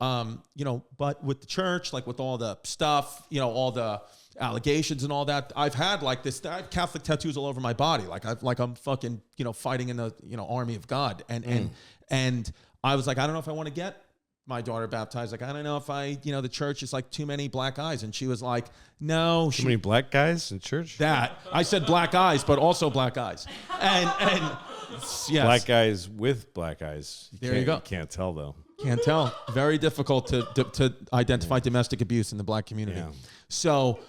but with the church, like with all the stuff, all the allegations and all that, I've had like this. I have Catholic tattoos all over my body, I'm fucking fighting in the army of God, and I was like, I don't know if I want to get my daughter baptized. Like, I don't know if the church is like too many black eyes, and she was like, no, too many black guys in church. That I said black eyes, but also black eyes, and yes. Black guys with black eyes. There you go. You can't tell though. Can't tell. Very difficult to identify domestic abuse in the black community. Yeah. So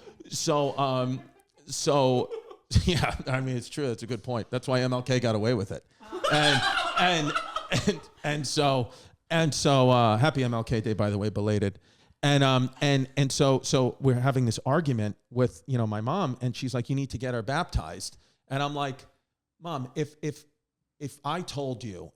yeah, I mean, it's true. That's a good point. That's why MLK got away with it. And so happy MLK Day, by the way, belated. And so we're having this argument with, you know, my mom, and she's like, you need to get her baptized. And I'm like, Mom, if I told you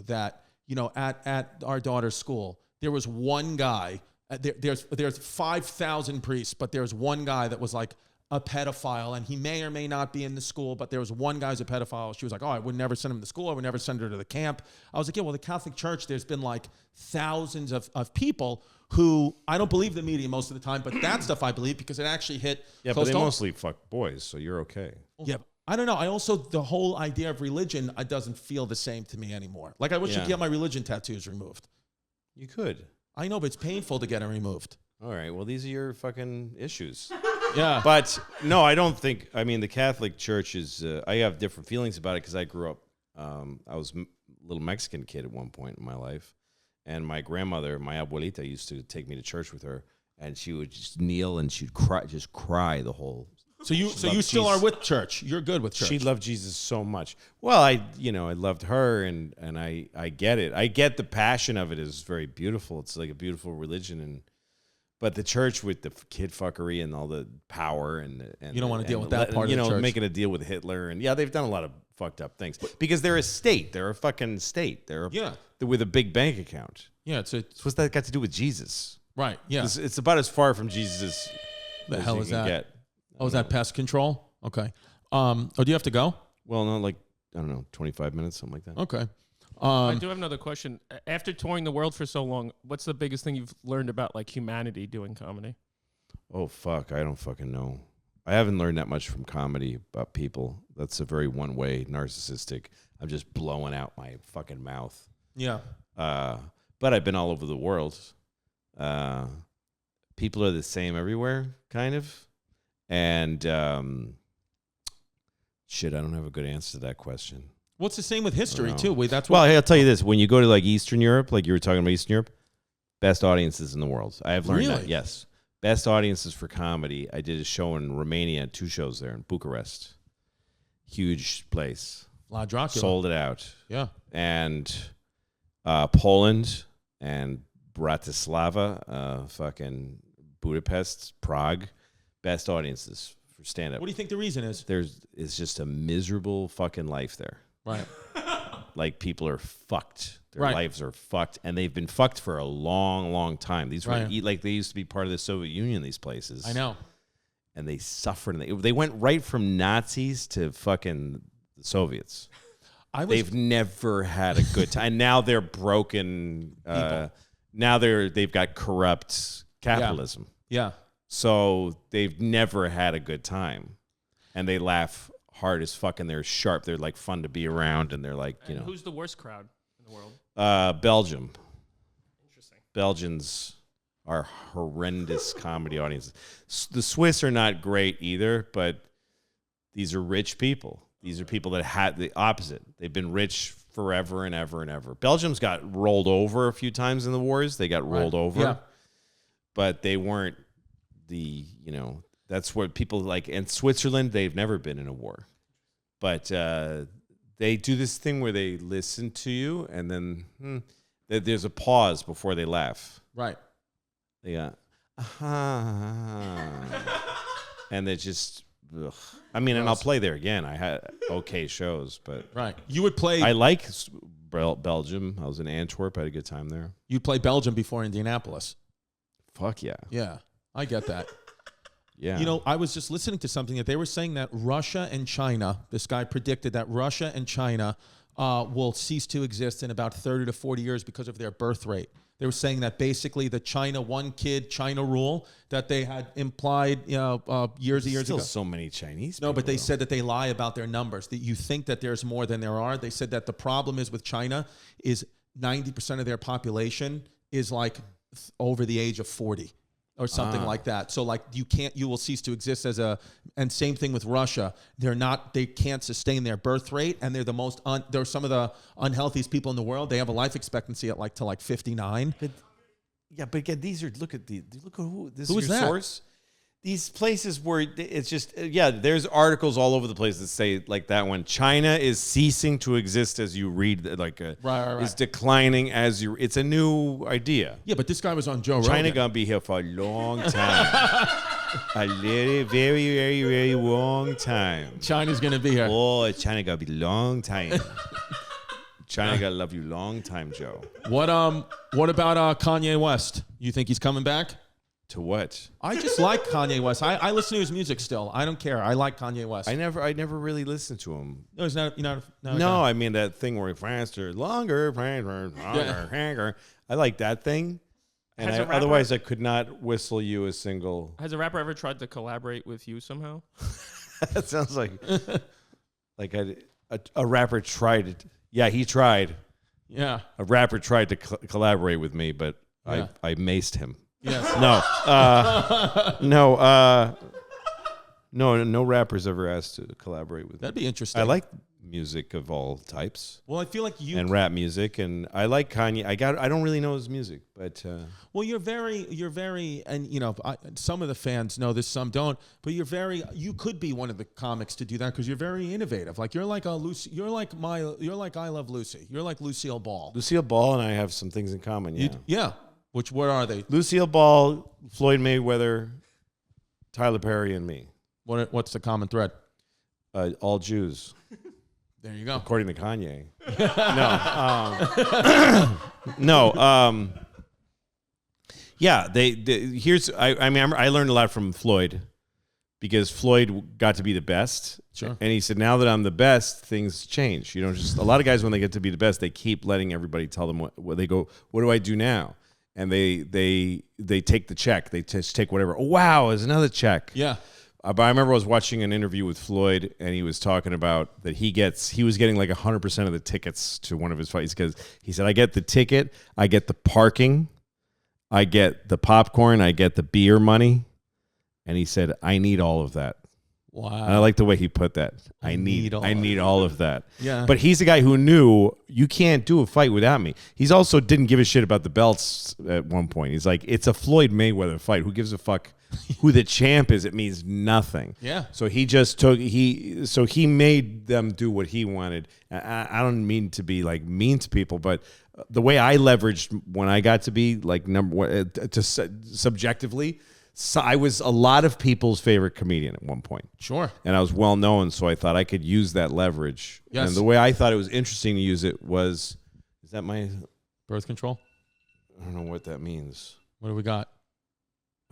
that, you know, at our daughter's school, there was one guy, there's 5,000 priests, but there's one guy that was like a pedophile, and he may or may not be in the school, but there was one guy's a pedophile. She was like, oh, I would never send him to school. I would never send her to the camp. I was like, yeah, well, the Catholic Church, there's been like thousands of people who, I don't believe the media most of the time, but that stuff I believe because it actually hit. Yeah, but they mostly fuck boys, so you're okay. Yeah, I don't know. I also, the whole idea of religion, it doesn't feel the same to me anymore. Like, I wish I'd get my religion tattoos removed. You could. I know, but it's painful to get them removed. All right, well, these are your fucking issues. Yeah. But no, I don't think, I mean, the Catholic Church is, I have different feelings about it because I grew up, I was a little Mexican kid at one point in my life. And my grandmother, my Abuelita, used to take me to church with her, and she would just kneel and she'd cry the whole. So you still are with church. You're good with church. She loved Jesus so much. Well, I loved her, and I get it. I get the passion of it is very beautiful. It's like a beautiful religion, but the church with the kid fuckery and all the power and you don't want to deal with that part of the church. Making a deal with Hitler, and yeah, they've done a lot of fucked up things because they're a state. They're a fucking state. They're with a big bank account. Yeah, so what's that got to do with Jesus? Right. Yeah, it's about as far from Jesus. The as hell you is can that? Get. Oh, is that pest control? Okay. Do you have to go? Well, no, like, I don't know, 25 minutes, something like that. Okay. I do have another question. After touring the world for so long, what's the biggest thing you've learned about like humanity doing comedy? Oh, fuck. I don't fucking know. I haven't learned that much from comedy about people. That's a very one-way, narcissistic. I'm just blowing out my fucking mouth. Yeah. But I've been all over the world. People are the same everywhere, kind of. And shit, I don't have a good answer to that question. What's the same with history too? Well, hey, I'll tell you this: when you go to like Eastern Europe, like you were talking about Eastern Europe, best audiences in the world. I have learned that. Yes, best audiences for comedy. I did a show in Romania, 2 shows there in Bucharest. Huge place. La Dracula. Sold it out. Yeah. And Poland and Bratislava, fucking Budapest, Prague. Best audiences for stand-up. What do you think the reason is? It's just a miserable fucking life there. Right. Like, people are fucked. Their lives are fucked, and they've been fucked for a long, long time. These were like they used to be part of the Soviet Union, these places. I know. And they suffered. And they went right from Nazis to fucking the Soviets. They've never had a good time. And now they're broken. Now they've got corrupt capitalism. Yeah. So they've never had a good time, and they laugh hard as fuck, and they're sharp. They're like fun to be around, and they're like, you know. Who's the worst crowd in the world? Belgium. Interesting. Belgians are horrendous comedy audiences. The Swiss are not great either, but these are rich people. These are people that had the opposite. They've been rich forever and ever and ever. Belgium's got rolled over a few times in the wars. They got rolled over, but they weren't. That's what people like. And Switzerland, they've never been in a war, but they do this thing where they listen to you, and then there's a pause before they laugh. Right. They got, and they just, ugh. I mean, and I'll play there again. I had okay shows, but You would play. I like Belgium. I was in Antwerp. I had a good time there. You'd play Belgium before Indianapolis. Fuck yeah. Yeah. I get that. Yeah. You know, I was just listening to something that they were saying that Russia and China, this guy predicted that Russia and China will cease to exist in about 30 to 40 years because of their birth rate. They were saying that basically the China one kid China rule that they had implied, years and years ago. Still so many Chinese people. No, but they though. said that they lie about their numbers, that you think that there's more than there are. They said that the problem is with China is 90% of their population is like over the age of 40. Or something like that. So like you will cease to exist and same thing with Russia. They can't sustain their birth rate, and they're they're some of the unhealthiest people in the world. They have a life expectancy at like 59. But again, look at who this who is your that? source. these places where it's just, there's articles all over the place that say like that one. China is ceasing to exist as you read, right. is declining as you. It's a new idea. Yeah, but this guy was on Joe Rogan. China gonna be here for a long time. A very, very, very, very long time. China's gonna be here. Oh, China gonna be long time. China gonna love you long time, Joe. What about Kanye West? You think he's coming back? To what? I just like Kanye West. I listen to his music still. I don't care. I like Kanye West. I never really listened to him. No, he's not. No, I mean that thing where he faster, longer, longer. I like that thing. And otherwise, I could not whistle you a single. Has a rapper ever tried to collaborate with you somehow? That sounds like a rapper tried it. Yeah, he tried. Yeah, a rapper tried to collaborate with me, but I maced him. Yes. No rappers ever asked to collaborate with me. That'd be interesting. I like music of all types. Well, I feel like you and rap music, and I like Kanye. I don't really know his music, but well, you're very, and you know, some of the fans know this, some don't. But you could be one of the comics to do that because you're very innovative. Like you're like I Love Lucy. You're like Lucille Ball. Lucille Ball and I have some things in common. Yeah. Yeah. What are they? Lucille Ball, Floyd Mayweather, Tyler Perry, and me. What's the common thread? All Jews. There you go. According to Kanye. No. Yeah. I learned a lot from Floyd because Floyd got to be the best. Sure. And he said, now that I'm the best, things change. You know, just a lot of guys when they get to be the best, they keep letting everybody tell them what they go. What do I do now? And they take the check. They just take whatever. Oh, wow, there's another check. Yeah. But I remember I was watching an interview with Floyd, and he was talking about that he was getting like 100% of the tickets to one of his fights because he said, I get the ticket, I get the parking, I get the popcorn, I get the beer money. And he said, I need all of that. Wow. And I like the way he put that. I need all of that. Yeah. But he's the guy who knew you can't do a fight without me. He's also didn't give a shit about the belts at one point. He's like, it's a Floyd Mayweather fight. Who gives a fuck who the champ is? It means nothing. Yeah. So he made them do what he wanted. I don't mean to be like mean to people, but the way I leveraged when I got to be like number one subjectively. So I was a lot of people's favorite comedian at one point. Sure. And I was well known, so I thought I could use that leverage. Yes. And the way I thought it was interesting to use it was, is that my birth control? I don't know what that means. What do we got?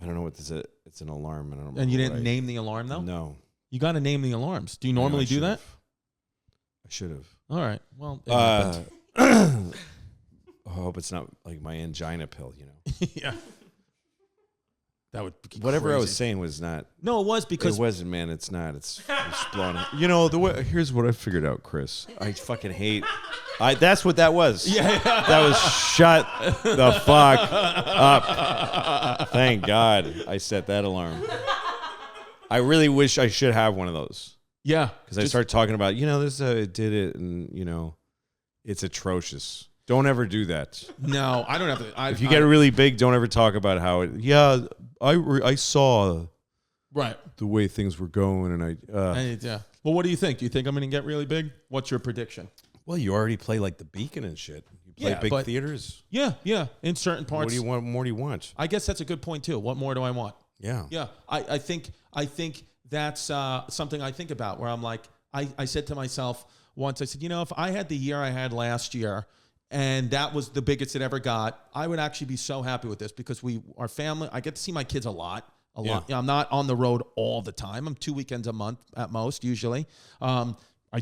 I don't know what this is. It's an alarm. I don't know. And you didn't name the alarm though? No. You got to name the alarms. Do you normally do that? I should have. All right. Well, I hope it's not like my angina pill, you know. Yeah. That would be whatever crazy. I was saying was not. No, it was because it wasn't, man. It's not. It's blown up. You know, here's what I figured out, Chris. I fucking hate. That's what that was. Yeah. That was shut the fuck up. Thank God I set that alarm. I really wish I should have one of those. Yeah, because I started talking about, this it did it, and it's atrocious. Don't ever do that. No, I don't have to. If you get really big, don't ever talk about how it. Yeah, I saw right the way things were going, and yeah. Well, what do you think? Do you think I'm going to get really big? What's your prediction? Well, you already play like the Beacon and shit. You play big theaters. Yeah. In certain parts. What do you want? More do you want? I guess that's a good point too. What more do I want? Yeah. Yeah. I think that's something I think about where I'm like, I said to myself once, I said, if I had the year I had last year, and that was the biggest it ever got, I would actually be so happy with this because our family, I get to see my kids a lot. I'm not on the road all the time. I'm 2 weekends a month at most, usually. I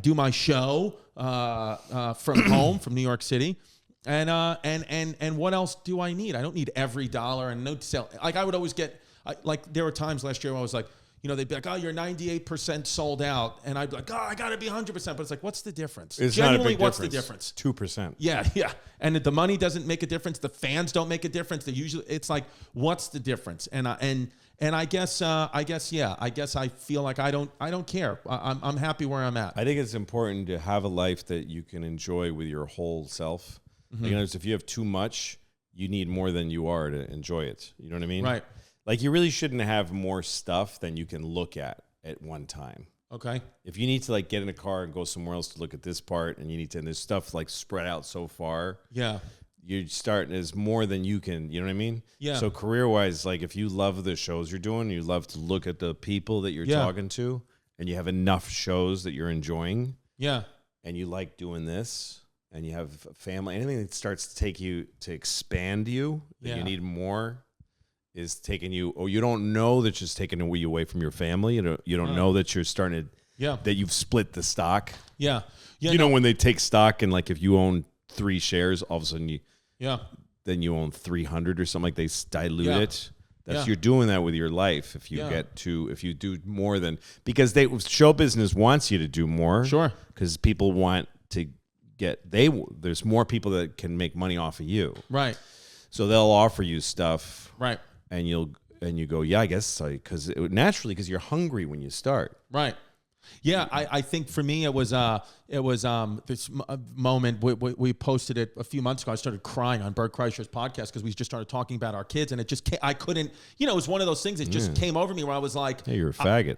do my show from home, from New York City. And what else do I need? I don't need every dollar and no sell. Like I would always get, there were times last year where I was like, they'd be like, oh, you're 98% sold out. And I'd be like, oh, I got to be 100%. But it's like, what's the difference? It's Genuinely, not a big what's difference. the difference? 2%. Yeah. And the money doesn't make a difference. The fans don't make a difference. It's like, what's the difference? And I guess I feel like I don't care. I'm happy where I'm at. I think it's important to have a life that you can enjoy with your whole self. Mm-hmm. If you have too much, you need more than you are to enjoy it. You know what I mean? Right. Like, you really shouldn't have more stuff than you can look at one time. Okay. If you need to like get in a car and go somewhere else to look at this part, and you need to, and there's stuff like spread out so far. Yeah. You're starting as more than you can, you know what I mean? Yeah. So career-wise, like if you love the shows you're doing, you love to look at the people that you're talking to, and you have enough shows that you're enjoying. Yeah. And you like doing this, and you have a family, anything that starts to take you to expand you, that you need more, is taking you, or you don't know that just taking you away from your family. You don't know that you're starting to, that you've split the stock. Yeah. You know, when they take stock, and like if you own 3 shares, all of a sudden then you own 300 or something, like they dilute it. You're doing that with your life. If you if you do more than, because show business wants you to do more. Sure. Because people want to there's more people that can make money off of you. Right. So they'll offer you stuff. Right. And you go, yeah, I guess, because because you're hungry when you start. Right. Yeah, I think for me it was this moment we posted it a few months ago. I started crying on Bert Kreischer's podcast because we just started talking about our kids, and it just I couldn't, it was one of those things that just came over me where I was like, hey, you're a faggot.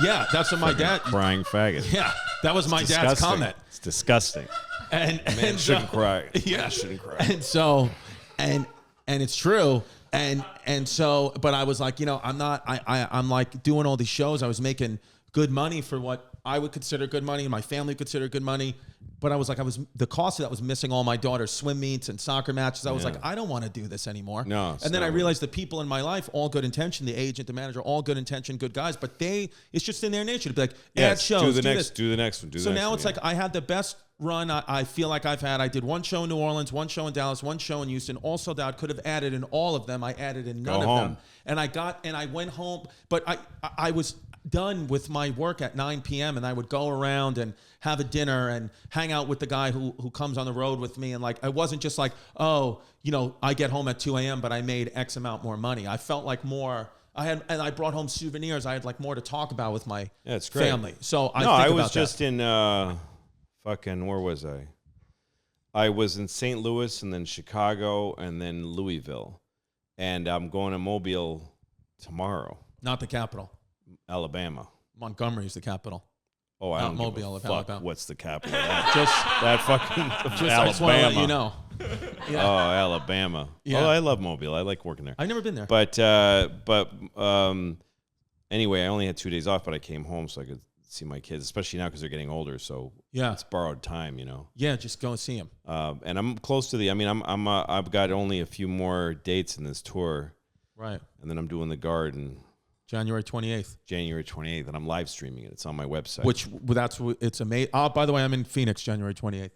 Yeah, that's what my dad, crying faggot. Yeah, that was my dad's comment. It's disgusting. And shouldn't cry. Yeah, shouldn't cry. And so and it's true. And so, but I was like, I'm like doing all these shows. I was making good money for what I would consider good money, and my family would consider good money. But I was like, the cost of that was missing all my daughter's swim meets and soccer matches. I was like, I don't want to do this anymore. No. And then I realized the people in my life, all good intention, the agent, the manager, all good intention, good guys, but it's just in their nature to be like, add shows, do the next one. So now it's like I had the best run I feel like I've had. I did one show in New Orleans, one show in Dallas, one show in Houston. All sold out. Could have added in all of them. I added in none of them. And I went home, but I was done with my work at 9 p.m. and I would go around and have a dinner and hang out with the guy who comes on the road with me. And like, I wasn't just like, I get home at 2 a.m., but I made X amount more money. I felt like more. And I brought home souvenirs. I had like more to talk about with my family. So I was just in where was I? I was in St. Louis and then Chicago and then Louisville. And I'm going to Mobile tomorrow. Not the capital. Alabama. Montgomery's the capital. Oh, I don't Mobile give a of fuck Alabama. What's the capital of that? That fucking Alabama. I just want to let you know. Yeah. Oh, Alabama. Yeah. Oh, I love Mobile. I like working there. I've never been there. But anyway, I only had 2 days off, but I came home so I could see my kids, especially now because they're getting older. So it's borrowed time, Yeah, just go and see them. And I'm close to I've got only a few more dates in this tour. Right. And then I'm doing the Garden. January 28th. January 28th, and I'm live streaming it. It's on my website. It's amazing. Oh, by the way, I'm in Phoenix, January 28th.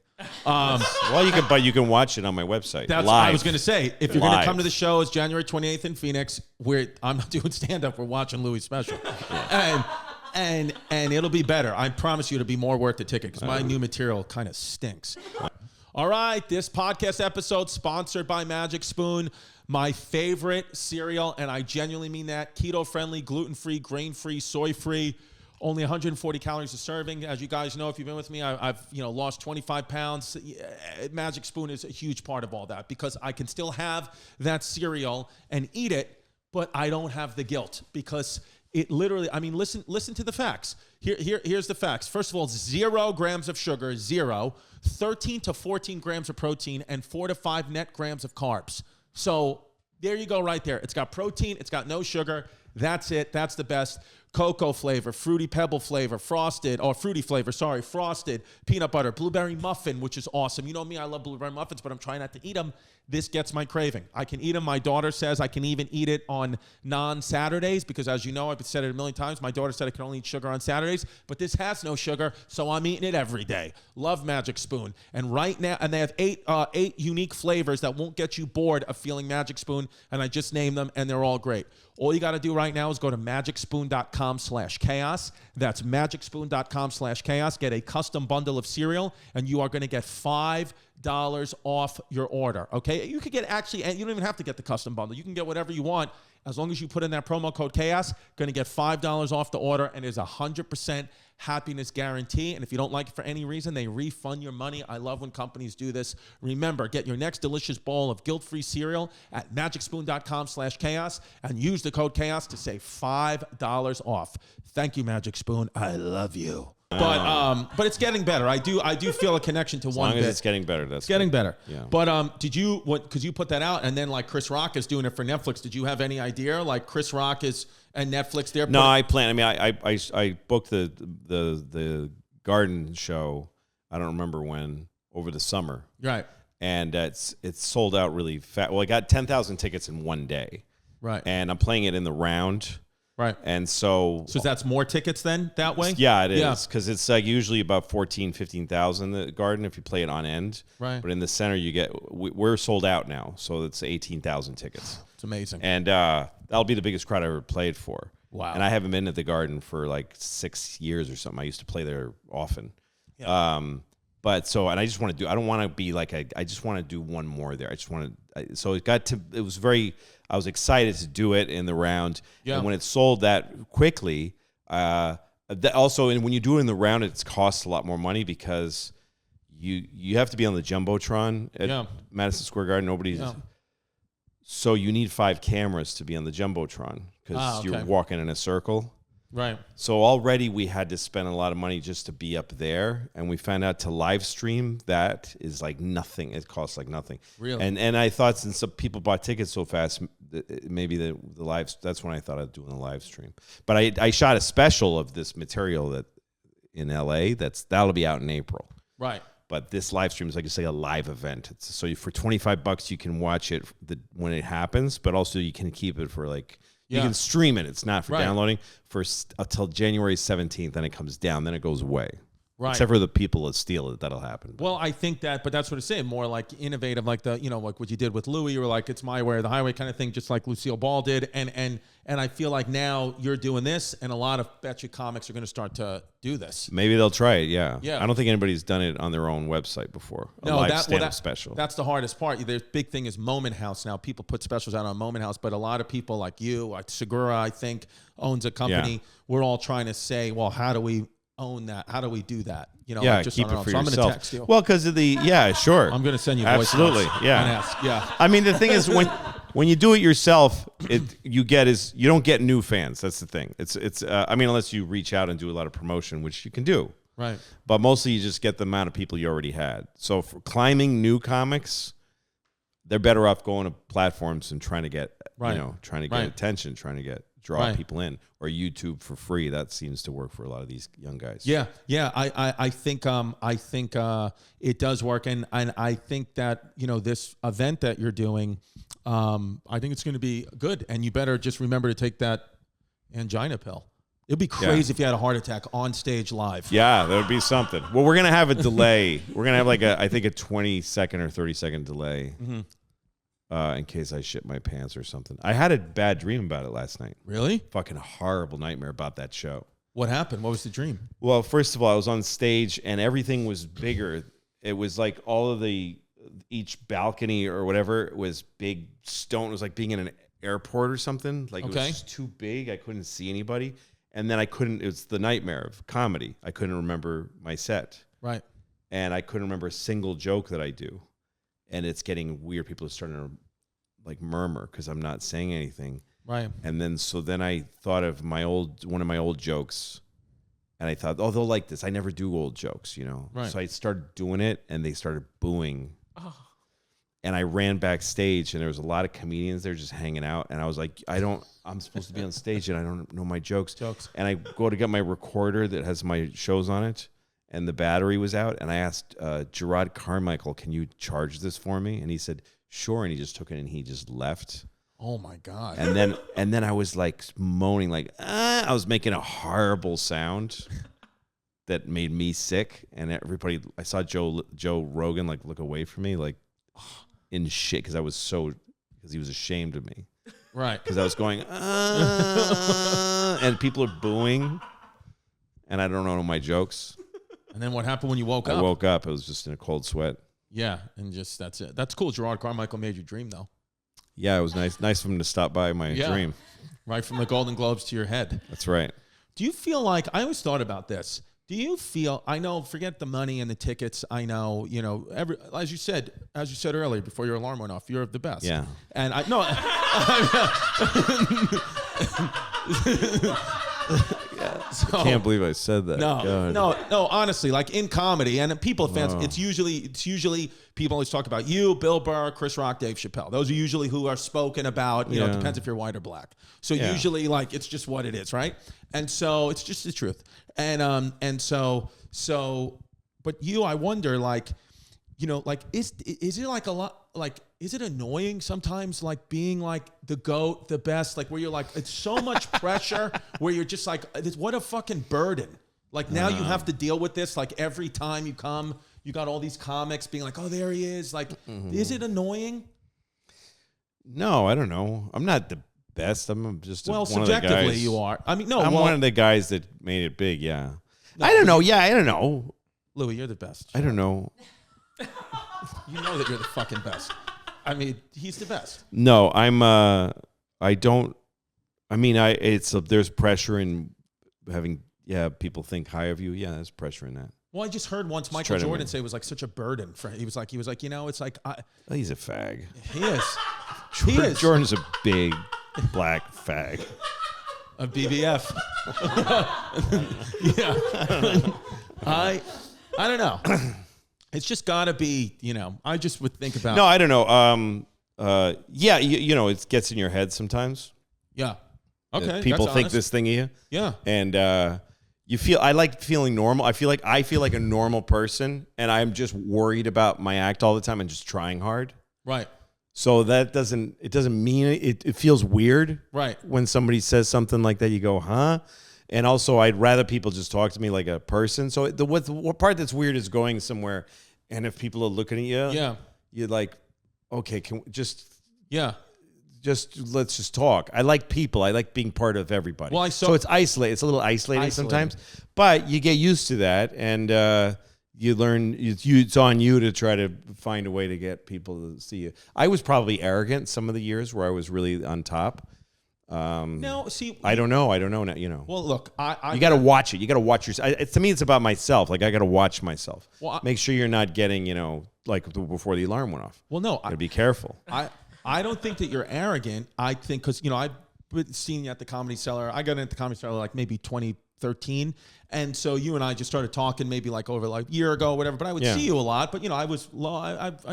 Well, you can watch it on my website. That's live. what I was going to say. If you're going to come to the show, it's January 28th in Phoenix. I'm not doing stand-up. We're watching Louie's special. And it'll be better. I promise you it'll be more worth the ticket because my new material kind of stinks. All right, this podcast episode sponsored by Magic Spoon, my favorite cereal, and I genuinely mean that. Keto-friendly, gluten-free, grain-free, soy-free, only 140 calories a serving. As you guys know, if you've been with me, I've lost 25 pounds. Magic Spoon is a huge part of all that because I can still have that cereal and eat it, but I don't have the guilt because it literally, listen to the facts. Here's the facts. First of all, 0 grams of sugar, 13 to 14 grams of protein, and 4 to 5 net grams of carbs. So there you go right there. It's got protein. It's got no sugar. That's it. That's the best. Cocoa flavor, fruity pebble flavor, frosted peanut butter, blueberry muffin, which is awesome. You know me, I love blueberry muffins, but I'm trying not to eat them. This gets my craving. I can eat them. My daughter says I can even eat it on non-Saturdays because, as you know, I've said it a million times. My daughter said I can only eat sugar on Saturdays, but this has no sugar, so I'm eating it every day. Love Magic Spoon. And right now, and they have eight unique flavors that won't get you bored of feeling Magic Spoon, and I just named them, and they're all great. All you got to do right now is go to magicspoon.com/chaos. That's magicspoon.com/chaos. Get a custom bundle of cereal, and you are going to get $5 off your order, okay? You could get and you don't even have to get the custom bundle. You can get whatever you want as long as you put in that promo code chaos. Going to get $5 off the order, and it's 100% happiness guarantee. And if you don't like it for any reason, they refund your money. I love when companies do this. Remember, get your next delicious bowl of guilt-free cereal at magicspoon.com/chaos and use the code chaos to save $5 off. Thank you, Magic Spoon. I love you. But it's getting better. I do feel a connection to one As long bit. as it's getting better, that's getting better. Yeah. But because you put that out, and then like Chris Rock is doing it for Netflix. Did you have any idea? Like Chris Rock is and Netflix. They're no, I plan. I mean, I booked the garden show. I don't remember when, over the summer. Right. And it's sold out really fast. Well, I got 10,000 tickets in one day. Right. And I'm playing it in the round. Right. And so that's more tickets then that way? Yeah, it is. Because it's like usually about 15,000 the garden if you play it on end. Right. But in the center, we're sold out now. So it's 18,000 tickets. It's amazing. And that'll be the biggest crowd I ever played for. Wow. And I haven't been at the garden for like 6 years or something. I used to play there often. Yeah. But so, and I just want to I don't want to be like, I just want to do one more there. I just want to, so I was excited to do it in the round. Yeah. And when it sold that quickly, also, and when you do it in the round, it costs a lot more money because you have to be on the Jumbotron at Madison Square Garden. So you need 5 cameras to be on the Jumbotron because you're walking in a circle. Right. So already we had to spend a lot of money just to be up there, and we found out to live stream that is like nothing. It costs like nothing. Really? And I thought since some people bought tickets so fast, maybe the live. That's when I thought I'd do a live stream. But I shot a special of this material that in LA. That'll be out in April. Right. But this live stream is like I say a live event. So for $25 you can watch it when it happens, but also you can keep it for like. You can stream it. It's not for downloading until January 17th. Then it comes down. Then it goes away. Right. Except for the people that steal it. That'll happen. Well, I think but that's what it's saying. More like innovative, like like what you did with Louie, or like it's my way or the highway kind of thing, just like Lucille Ball did. And I feel like now you're doing this, and a lot of betcha comics are going to start to do this. Maybe they'll try it. Yeah. Yeah. I don't think anybody's done it on their own website before. Stand-up special. That's the hardest part. The big thing is Moment House now. People put specials out on Moment House, but a lot of people like you, like Segura, I think, owns a company. Yeah. We're all trying to say, well, how do we own that? How do we do that? Keep like it for so yourself. I'm going to text you. Well, because of sure. I'm going to send you voice absolutely, notes yeah. and ask. Yeah. I mean, the thing is when you do it yourself, you don't get new fans. That's the thing. It's I mean, unless you reach out and do a lot of promotion, which you can do. Right. But mostly you just get the amount of people you already had. So for climbing new comics, they're better off going to platforms and trying to get attention, trying to draw people in, or YouTube for free. That seems to work for a lot of these young guys. Yeah. I think it does work, and I think that this event that you're doing, I think it's going to be good, and you better just remember to take that angina pill. It'd be crazy if you had a heart attack on stage live. Yeah, that would be something. Well, we're gonna have a delay. We're gonna have I think a 20-second or 30-second delay. Mm-hmm. In case I shit my pants or something. I had a bad dream about it last night. Really? Fucking horrible nightmare about that show. What happened? What was the dream? Well, first of all, I was on stage and everything was bigger. It was like each balcony or whatever was big stone. It was like being in an airport or something. Like it was too big. I couldn't see anybody. And then it was the nightmare of comedy. I couldn't remember my set. Right. And I couldn't remember a single joke that I do. And it's getting weird. People are starting to like murmur because I'm not saying anything. Right. And then I thought of one of my old jokes, and I thought, they'll like this. I never do old jokes, Right. So I started doing it, and they started booing. Oh. And I ran backstage, and there was a lot of comedians there just hanging out. And I was like, I'm supposed to be on stage, and I don't know my jokes. And I go to get my recorder that has my shows on it. And the battery was out, and I asked Gerard Carmichael, "Can you charge this for me?" And he said, "Sure." And he just took it and he just left. Oh my God! And then I was like moaning, like I was making a horrible sound that made me sick. And everybody, I saw Joe Rogan like look away from me, like in shit because he was ashamed of me, right? Because I was going and people are booing, and I don't know my jokes. And then what happened when you woke up? I woke up. It was just in a cold sweat. Yeah, and just that's it. That's cool. Gerard Carmichael made your dream, though. Yeah, it was nice. Nice of him to stop by my dream. Right from the Golden Globes to your head. That's right. Do you feel like, I always thought about this, Do you feel? I know. Forget the money and the tickets. I know. You know. As you said earlier, before your alarm went off, you're the best. Yeah. And I no. I can't believe I said that. No. Honestly, like in comedy and people fans, it's usually people always talk about you, Bill Burr, Chris Rock, Dave Chappelle. Those are usually who are spoken about. You know, it depends if you're white or black. So usually, like, it's just what it is, right? And so it's just the truth. And so, but you, I wonder, like, you know, like, is it like a lot, like, is it annoying sometimes, like, being like the GOAT, the best, like, where you're like, it's so much pressure where you're just like, what a fucking burden. Like, now you have to deal with this, like, every time you come, you got all these comics being like, oh, there he is. Like, is it annoying? No, I don't know. I'm not the best. I'm just one subjectively of the guys. You are. I mean, no, I'm one of the guys that made it big. Yeah. No, I don't know. Yeah, I don't know. Louie, you're the best. I don't know. You know that you're the fucking best. I mean, he's the best. No, I don't. I mean, there's pressure in having people think high of you. Yeah, there's pressure in that. Well, I just heard once Michael Jordan say it was like such a burden for him. He was like, you know, it's like he's a fag. He is. Jordan's a big black fag. A BBF. Yeah. I don't know. It's just got to be, you know, I just would think about. No, I don't know. Yeah, you know, it gets in your head sometimes. Yeah. Okay. People think this thing of you. Yeah. And I like feeling normal. I feel like a normal person, and I'm just worried about my act all the time and just trying hard. Right. So it doesn't mean it feels weird. Right. When somebody says something like that, you go, huh? And also, I'd rather people just talk to me like a person. So what part that's weird is going somewhere, and if people are looking at you, you're like, okay, let's just talk. I like people. I like being part of everybody. Well, so it's isolated. It's a little isolating sometimes, but you get used to that, and you learn. It's on you to try to find a way to get people to see you. I was probably arrogant some of the years where I was really on top. No, see, I don't know now, you know. Well, look, you got to watch it. You got to watch yourself. To me, it's about myself. Like, I got to watch myself. Well, make sure you're not getting, you know, like before the alarm went off. Well, no, got to be careful. I don't think that you're arrogant. I think because, you know, I've seen you at the Comedy Cellar. I got into the Comedy Cellar like maybe 2013. And so you and I just started talking maybe like over like a year ago or whatever. But I would see you a lot. But, you know, I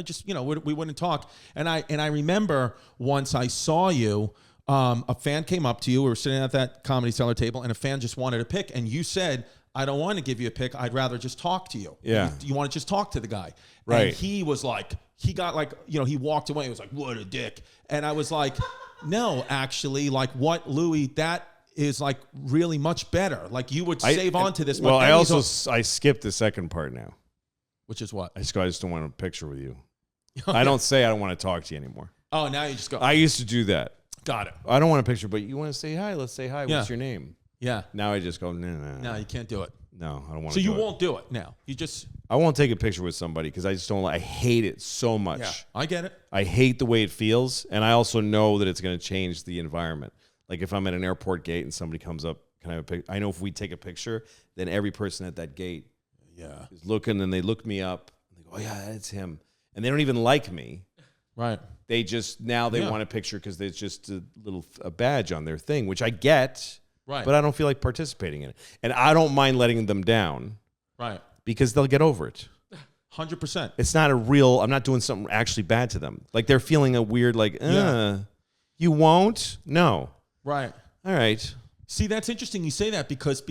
just, you know, we wouldn't talk. And I remember once I saw you, a fan came up to you. We were sitting at that Comedy Cellar table, and a fan just wanted a pic. And you said, I don't want to give you a pic. I'd rather just talk to you. Yeah. You want to just talk to the guy. Right. And he was like, he got like, you know, he walked away. He was like, what a dick. And I was like, no, actually, like what, Louie, that is like really much better. Like you would save on to this. Well, I skipped the second part now. Which is what? I just don't want a picture with you. I don't say I don't want to talk to you anymore. Oh, now you just go. I used to do that. Got it. I don't want a picture, but you want to say hi? Let's say hi. Yeah. What's your name? Yeah. Now I just go, no. No, you can't do it. No, I don't want to. So you won't do it now. I won't take a picture with somebody because I just don't. I hate it so much. Yeah, I get it. I hate the way it feels, and I also know that it's going to change the environment. Like if I'm at an airport gate and somebody comes up, can I have a picture? I know if we take a picture, then every person at that gate, is looking, and they look me up. And they go, oh yeah, that's him, and they don't even like me. Right. They just want a picture because there's just a badge on their thing, which I get. Right. But I don't feel like participating in it. And I don't mind letting them down. Right. Because they'll get over it. 100%. It's not I'm not doing something actually bad to them. Like they're feeling a weird, you won't? No. Right. All right. See, that's interesting you say that because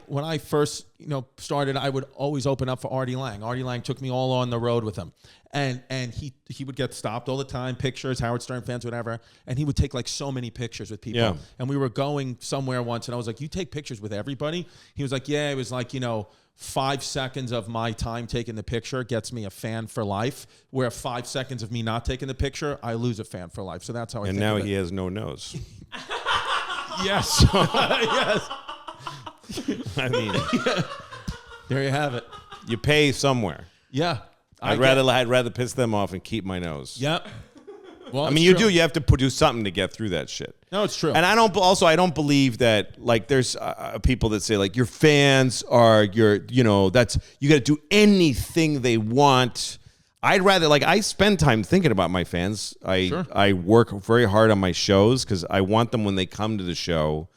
when I first, you know, started, I would always open up for Artie Lang. Artie Lang took me all on the road with him. And he would get stopped all the time, pictures, Howard Stern fans, whatever. And he would take like so many pictures with people. Yeah. And we were going somewhere once and I was like, you take pictures with everybody? He was like, yeah, it was like, you know, 5 seconds of my time taking the picture gets me a fan for life, where 5 seconds of me not taking the picture, I lose a fan for life. So that's how I think of it. And now he has no nose. Yes. Yes. I mean, there you have it. You pay somewhere. Yeah. I'd rather piss them off and keep my nose. Yep. Well, I mean, you do. You have to produce something to get through that shit. No, it's true. And I don't believe that, like, there's people that say, like, your fans are you got to do anything they want. I'd rather, like, I spend time thinking about my fans. I work very hard on my shows because I want them when they come to the show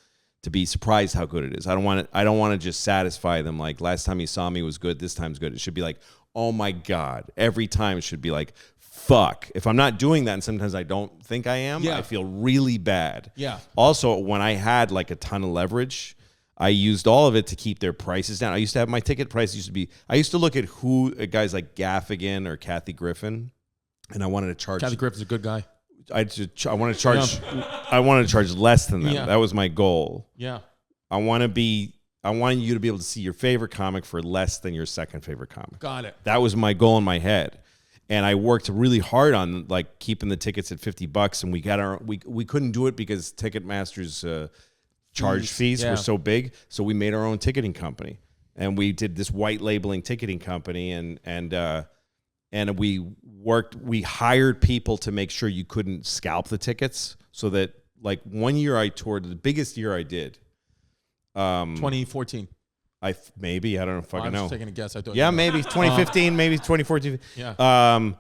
to be surprised how good it is. I don't want to just satisfy them. Like, last time you saw me was good. This time's good. It should be like, oh my God. Every time it should be like, fuck. If I'm not doing that, and sometimes I don't think I am, I feel really bad. Yeah. Also, when I had like a ton of leverage, I used all of it to keep their prices down. I used to have my ticket price I used to look at who guys like Gaffigan or Kathy Griffin, and I wanted to charge. Kathy Griffin's a good guy. I wanted to charge less than them. Yeah. That was my goal. Yeah. I want you to be able to see your favorite comic for less than your second favorite comic. Got it. That was my goal in my head. And I worked really hard on like keeping the tickets at $50, and we couldn't do it because Ticketmaster's charge fees were so big. So we made our own ticketing company, and we did this white labeling ticketing company, and we hired people to make sure you couldn't scalp the tickets, so that like one year I toured, the biggest year I did, 2014. I don't know if I I'm know. just taking a guess. Maybe 2015, maybe 2014. Yeah.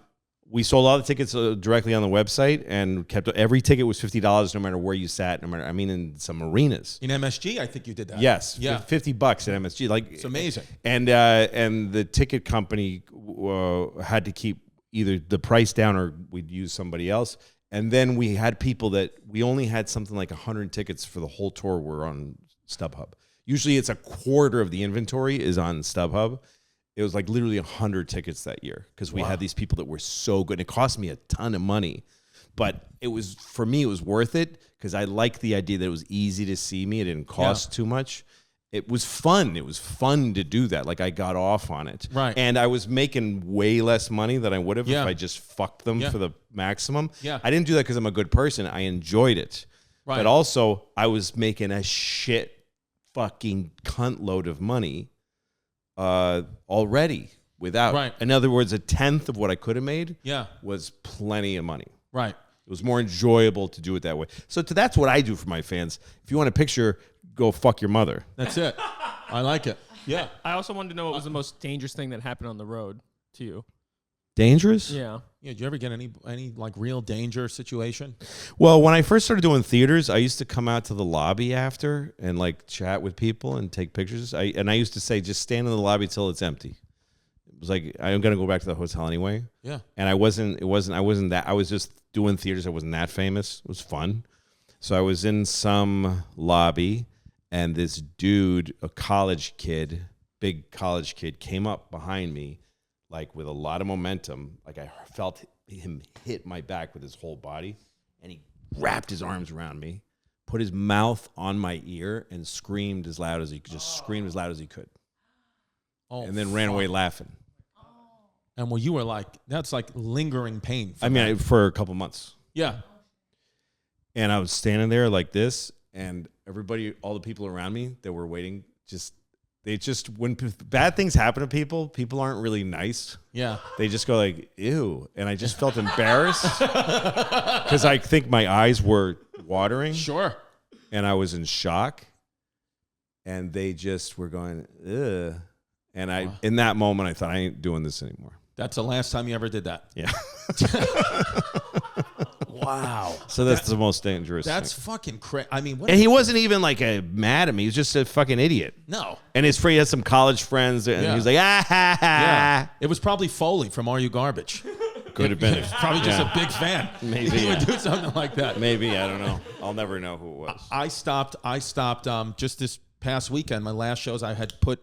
We sold all the tickets directly on the website, and kept every ticket was $50 no matter where you sat. In some arenas. In MSG, I think you did that. Yes. Yeah. $50 at MSG. Like, it's amazing. And the ticket company had to keep either the price down or we'd use somebody else. And then we had people that we only had something like 100 tickets for the whole tour were on StubHub. Usually it's a quarter of the inventory is on StubHub. It was like literally 100 tickets that year because we had these people that were so good. It cost me a ton of money, but for me, it was worth it because I liked the idea that it was easy to see me. It didn't cost too much. It was fun. It was fun to do that. Like, I got off on it. Right. And I was making way less money than I would have if I just fucked them for the maximum. Yeah. I didn't do that because I'm a good person. I enjoyed it. Right. But also, I was making a shit fucking cunt load of money already without. Right. In other words, a tenth of what I could have made was plenty of money. Right. It was more enjoyable to do it that way. So that's what I do for my fans. If you want a picture, go fuck your mother. That's it. I like it. Yeah. I also wanted to know what was the most dangerous thing that happened on the road to you. Dangerous? Yeah. Yeah. Did you ever get any like real danger situation? Well, when I first started doing theaters, I used to come out to the lobby after and like chat with people and take pictures. I used to say, just stand in the lobby till it's empty. It was like, I'm gonna go back to the hotel anyway. Yeah. And I was just doing theaters. I wasn't that famous. It was fun. So I was in some lobby, and this dude, a college kid, big college kid, came up behind me, like with a lot of momentum. Like, I felt him hit my back with his whole body, and he wrapped his arms around me, put his mouth on my ear, and screamed as loud as he could. Just screamed as loud as he could. Oh, and then ran away laughing. And well, you were like, that's like lingering pain. For a couple months. Yeah. And I was standing there like this, and everybody, all the people around me that were waiting, when bad things happen to people aren't really nice. Yeah. They just go like, ew. And I just felt embarrassed because I think my eyes were watering. Sure. And I was in shock. And they just were going, ugh. And in that moment, I thought, I ain't doing this anymore. That's the last time you ever did that? Yeah. Wow. So that's the most dangerous thing. That's fucking crazy. I mean, and he wasn't even like mad at me. He was just a fucking idiot. No. And his friend, he had some college friends, and he was like, ah, ha, ha. Yeah. It was probably Foley from Are You Garbage? Could have been. Probably just a big fan. Maybe. He would do something like that. Maybe. I don't know. I'll never know who it was. I stopped just this past weekend. My last shows, I had put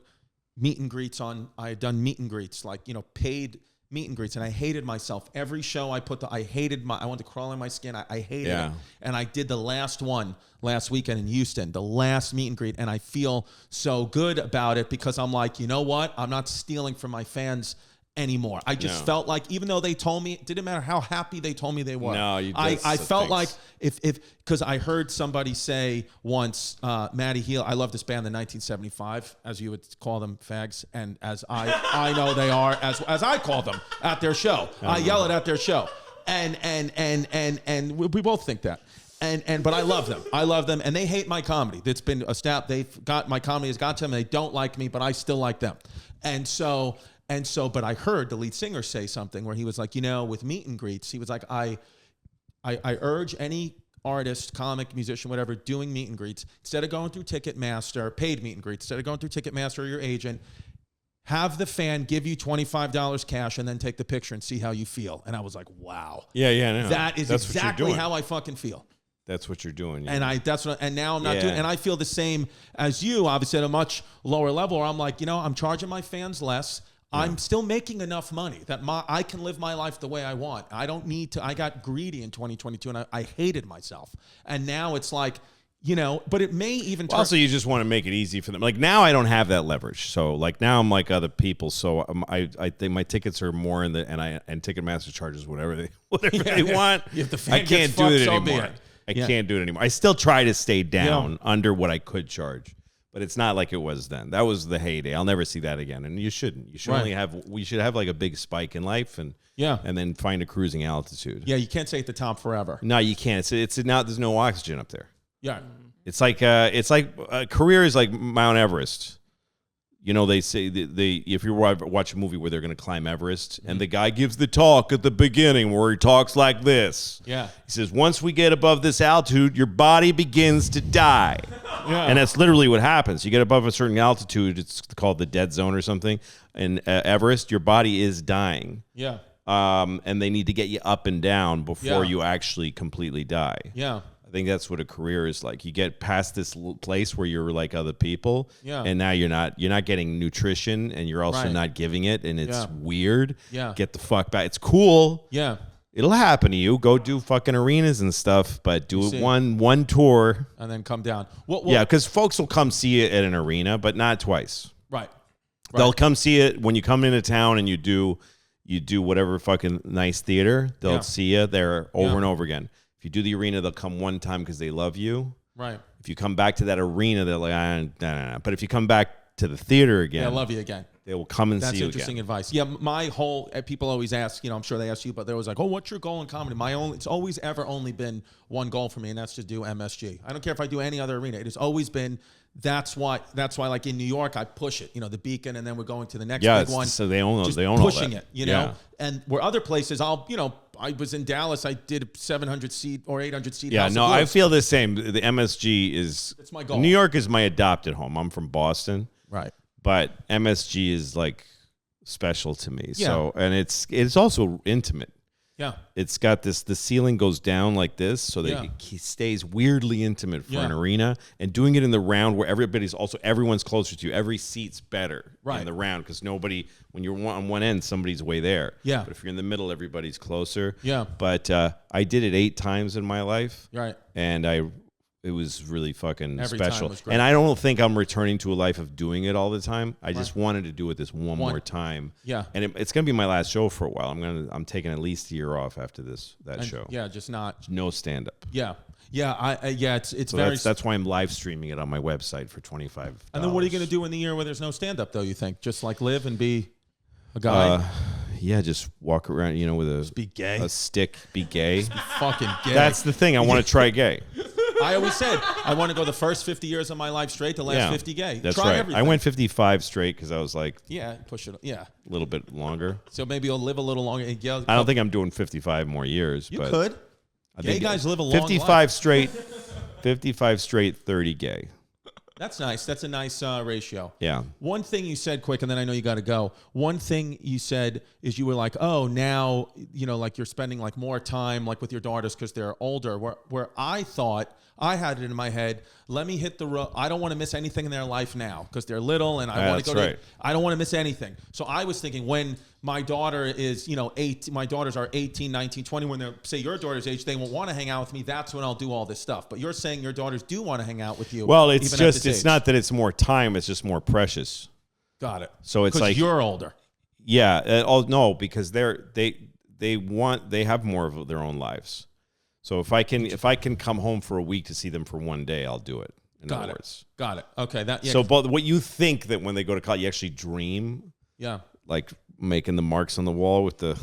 meet and greets on. I had done meet and greets, like, paid meet and greets, and I hated myself. Every show I I wanted to crawl in my skin. I hated it. And I did the last one last weekend in Houston, the last meet and greet, and I feel so good about it because I'm like, you know what? I'm not stealing from my fans anymore. I just felt like, even though they told me, it didn't matter how happy they told me they were. No, you I felt like because I heard somebody say once, Matty Heel, I love this band, the 1975, as you would call them, fags, and as I know they are, as I call them at their show. I yell it at their show. And we both think that. But I love them. I love them, and they hate my comedy. That's been a step. They've got my comedy has got to them. And they don't like me, but I still like them. But I heard the lead singer say something where he was like, with meet and greets, he was like, I urge any artist, comic, musician, whatever, doing meet and greets, instead of going through Ticketmaster, paid meet and greets, instead of going through Ticketmaster or your agent, have the fan give you $25 cash and then take the picture and see how you feel. And I was like, wow. Yeah, no. That's exactly how I fucking feel. That's what you're doing. Yeah. And now I'm not doing, and I feel the same as you, obviously at a much lower level, where I'm like, I'm charging my fans less. Yeah. I'm still making enough money that I can live my life the way I want. I don't need to. I got greedy in 2022 and I hated myself. And now it's like, but it may even turn. Also, you just want to make it easy for them. Like now I don't have that leverage. So like now I'm like other people. So I think my tickets are more in and Ticketmaster charges whatever they want. If the fan I can't do it anymore. I can't do it anymore. I still try to stay down under what I could charge. But it's not like it was then. That was the heyday. I'll never see that again. And you shouldn't. You should we should have like a big spike in life and then find a cruising altitude. Yeah, you can't stay at the top forever. No, you can't. It's now there's no oxygen up there. Yeah. It's like a career is like Mount Everest. They say if you watch a movie where they're going to climb Everest and the guy gives the talk at the beginning where he talks like this. Yeah. He says, once we get above this altitude, your body begins to die. Yeah. And that's literally what happens. You get above a certain altitude, it's called the dead zone or something. In Everest, your body is dying. Yeah. And they need to get you up and down before you actually completely die. Yeah. I think that's what a career is like. You get past this place where you're like other people, and now you're not getting nutrition, and you're also not giving it, and it's weird. Yeah, get the fuck back. It's cool. Yeah, it'll happen to you. Go do fucking arenas and stuff, but do it one tour and then come down. Yeah, because folks will come see it at an arena, but not twice. Right. They'll come see it when you come into town and you do whatever fucking nice theater. They'll see you there over and over again. If you do the arena, they'll come one time because they love you. Right. If you come back to that arena, they're like, nah. But if you come back to the theater again, I love you again. They will come and see you again. That's interesting advice. Yeah, my whole people always ask. I'm sure they ask you, but they're always like, "Oh, what's your goal in comedy?" It's always ever only been one goal for me, and that's to do MSG. I don't care if I do any other arena. It has always been. That's why. Like in New York, I push it. The Beacon, and then we're going to the next big one. So they own pushing all that. it. And where other places, I was in Dallas. I did a 700 seat or 800 seat. Yeah, House no, of Blues. I feel the same. The MSG is. It's my goal. New York is my adopted home. I'm from Boston. Right. But MSG is like special to me. Yeah. So, and it's also intimate. Yeah. It's got the ceiling goes down like this so that it stays weirdly intimate for an arena, and doing it in the round where everyone's closer to you. Every seat's better in the round because when you're on one end, somebody's way there. Yeah. But if you're in the middle, everybody's closer. Yeah. But I did it 8 times in my life. Right. And it was really fucking Every special. time was great. And I don't think I'm returning to a life of doing it all the time. I just wanted to do it this one more time. Yeah. And it's going to be my last show for a while. I'm taking at least a year off after that show. Yeah, just not. No stand up. Yeah. Yeah, it's so very. That's why I'm live streaming it on my website for $25. And then what are you going to do in the year where there's no stand up though, you think? Just like live and be a guy? Yeah, just walk around, with just be gay. A stick, be gay. Just be fucking gay. That's the thing. I want to try gay. I always said I want to go the first 50 years of my life straight, the last 50 gay. That's Try right. everything. I went 55 straight because I was like, push it. Yeah, a little bit longer. So maybe you'll live a little longer. I don't think I'm doing 55 more years. You but could. Gay guys live a long 55 life. straight, 55 straight, 30 gay. That's nice. That's a nice ratio. Yeah. One thing you said quick, and then I know you got to go. One thing you said is you were like, oh, now, like you're spending like more time like with your daughters because they're older. Where I thought I had it in my head, let me hit the road. I don't want to miss anything in their life now because they're little and I want to go I don't want to miss anything. So I was thinking when my daughter is, 8, my daughters are 18, 19, 20, when they're, say your daughter's age, they won't want to hang out with me. That's when I'll do all this stuff. But you're saying your daughters do want to hang out with you. Well, it's not that it's more time. It's just more precious. Got it. So it's like you're older. Yeah. No, because they have more of their own lives. So if I can come home for a week to see them for one day, I'll do it. Got it. Okay. So, but what you think that when they go to college, you actually dream. Yeah. Like making the marks on the wall with the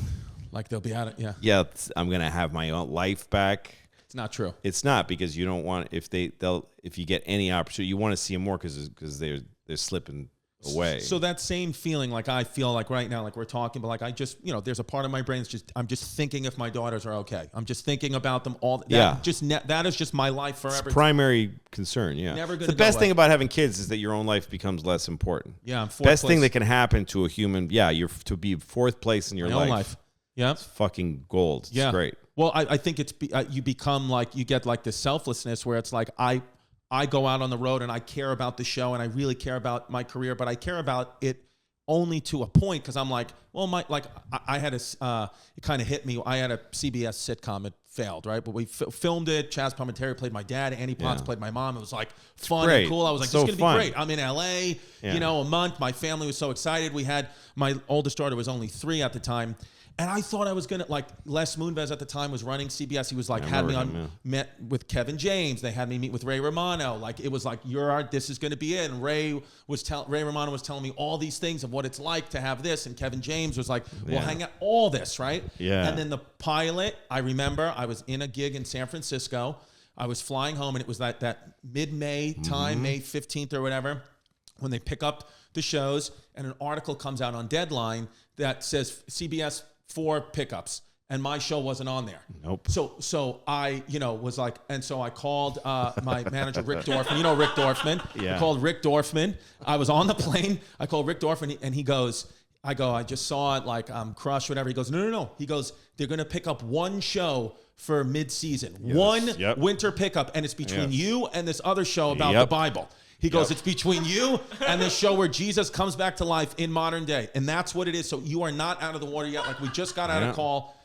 Like they'll be out of Yeah, I'm gonna have my own life back. It's not true. It's not, because you don't want, if you get any opportunity, you want to see them more because they're slipping away. So that same feeling, like I feel like right now, like we're talking, but like I just, there's a part of my brain that's I'm just thinking if my daughters are okay. I'm just thinking about them all. That is just my life forever. It's primary concern. Yeah. Never gonna the best go thing away. about having kids is that your own life becomes less important. Yeah, I'm best thing that can happen to a human. Yeah, you're to be fourth place in your life. Yeah, it's fucking gold. It's great. Well, I think it's you become like, you get like this selflessness where it's like I go out on the road and I care about the show and I really care about my career, but I care about it only to a point, because I'm like, well, I had it kind of hit me. I had a CBS sitcom. It failed, right? But we filmed it. Chaz Palminteri played my dad. Annie Potts played my mom. It was like fun and cool. I was like, this is going to be great. I'm in LA, a month. My family was so excited. We had, my oldest daughter was only 3 at the time. And I thought I was going to, like, Les Moonves at the time was running CBS. He was like, met with Kevin James. They had me meet with Ray Romano. Like, it was like, this is going to be it. And Ray Romano was telling me all these things of what it's like to have this. And Kevin James was like, we'll hang out, all this, right? Yeah. And then the pilot, I remember I was in a gig in San Francisco. I was flying home, and it was that mid-May time, May 15th or whatever, when they pick up the shows, and an article comes out on Deadline that says CBS 4 pickups, and my show wasn't on there. Nope. So I, was like, and so I called my manager, Rick Dorfman. You know Rick Dorfman? Yeah. I called Rick Dorfman. I was on the plane. I called Rick Dorfman, and he goes, I just saw it, like, I'm crushed, whatever. He goes, no. He goes, they're going to pick up one show for mid-season. Yes. One Yep. winter pickup, and it's between you and this other show about the Bible. He goes, it's between you and the show where Jesus comes back to life in modern day. And that's what it is. So you are not out of the water yet. Like, we just got out of call.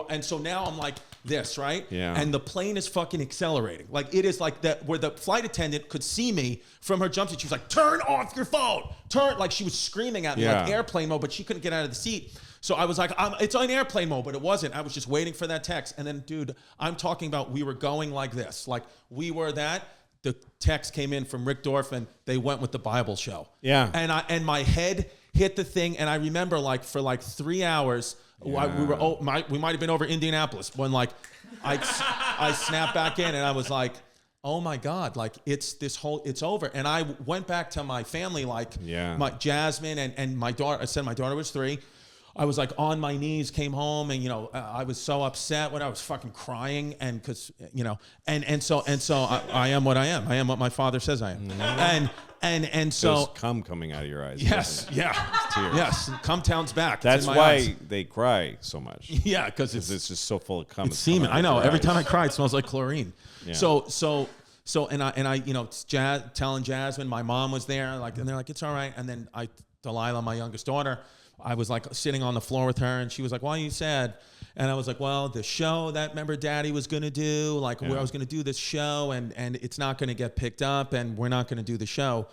And so now I'm like this, right? Yeah. And the plane is fucking accelerating. Like, it is like that, where the flight attendant could see me from her jump seat. She was like, turn off your phone. Like, she was screaming at me, like airplane mode, but she couldn't get out of the seat. So I was like, it's on airplane mode, but it wasn't. I was just waiting for that text. And then, dude, I'm talking about, we were going like this. Like, we were that. The text came in from Rick Dorfman. They went with the Bible show. Yeah. And my head hit the thing. And I remember, like, for like 3 hours, we might have been over Indianapolis when, like, I snapped back in, and I was like, oh my God, like, it's over. And I went back to my family, like, my Jasmine and my daughter. I said my daughter was 3. I was like on my knees, came home, and I was so upset when I was fucking crying, and because and so I am what I am. I am what my father says I am, and so there's cum coming out of your eyes. Yes, yes, cum town's back. That's why they cry so much. Yeah, because it's just so full of cum. It's semen. I know. Every time I cry, it smells like chlorine. Yeah. So and I telling Jasmine, my mom was there, like, and they're like, it's all right. And then Delilah, my youngest daughter, I was like sitting on the floor with her, and she was like, why are you sad? And I was like, well, the show that, remember, Daddy was going to do, like, where I was going to do this show, and it's not going to get picked up, and we're not going to do the show.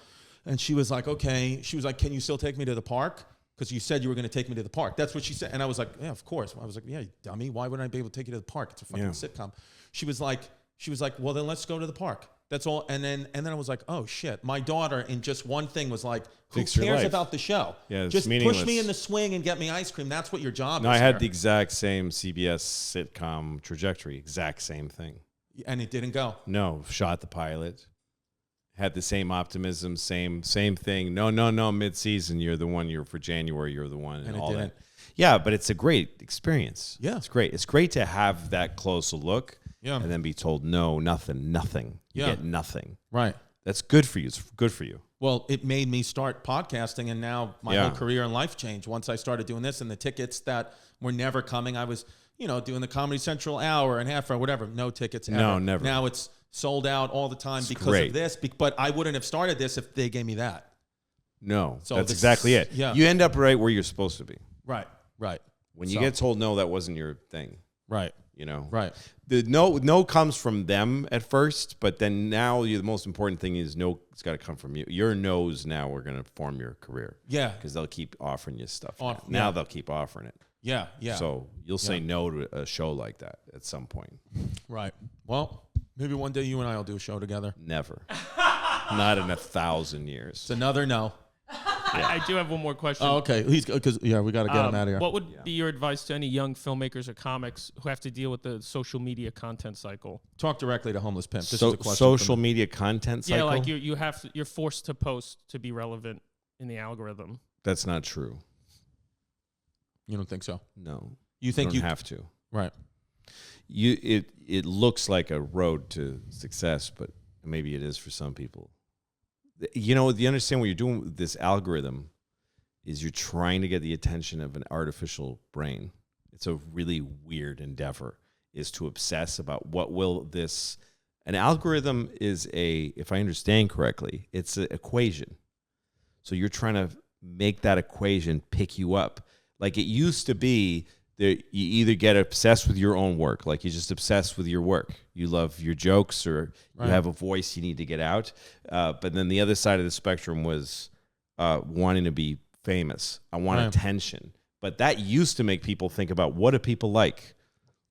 And she was like, okay. She was like, can you still take me to the park? Because you said you were going to take me to the park. That's what she said. And I was like, yeah, of course. I was like, yeah, you dummy. Why wouldn't I be able to take you to the park? It's a fucking sitcom. She was like, well, then let's go to the park. That's all. And then I was like, oh shit. My daughter, in just one thing, was like, who cares about the show? Yeah, just meaningless. Push me in the swing and get me ice cream. That's what your job is. No, I had the exact same CBS sitcom trajectory. Exact same thing. And it didn't go. No, shot the pilot. Had the same optimism, same thing. No, mid-season, you're the one. You're for January, you're the one. And all didn't. That. Yeah, but it's a great experience. Yeah. It's great. It's great to have that close a look. Yeah. And then be told, no, nothing. You get nothing. Right. That's good for you. It's good for you. Well, it made me start podcasting, and now my whole career and life changed once I started doing this. And the tickets that were never coming, I was, doing the Comedy Central hour and half or whatever. No tickets ever. No, never. Now it's sold out all the time because of this. But I wouldn't have started this if they gave me that. No, so that's exactly it. Yeah. You end up right where you're supposed to be. Right. When you get told no, that wasn't your thing. Right. Right. The no comes from them at first, but then now the most important thing is no. It's got to come from you. Your no's now are going to form your career. Yeah, because they'll keep offering you stuff. Now they'll keep offering it. Yeah. So you'll say no to a show like that at some point. Right. Well, maybe one day you and I will do a show together. Never. Not in 1,000 years. It's another no. I do have one more question. Oh, okay. He's because we got to get him out of here. What would be your advice to any young filmmakers or comics who have to deal with the social media content cycle? Talk directly to Homeless Pimp. This is a question social media content cycle? Yeah, like you're forced to post to be relevant in the algorithm. That's not true. You don't think so? No. You think you have to. Right. It looks like a road to success, but maybe it is for some people. You understand what you're doing with this algorithm is you're trying to get the attention of an artificial brain. It's a really weird endeavor, is to obsess about what will this... An algorithm is if I understand correctly, it's an equation. So you're trying to make that equation pick you up. Like it used to be... You either get obsessed with your own work, like you're just obsessed with your work. You love your jokes or you have a voice you need to get out. But then the other side of the spectrum was wanting to be famous. I want attention. But that used to make people think about what do people like?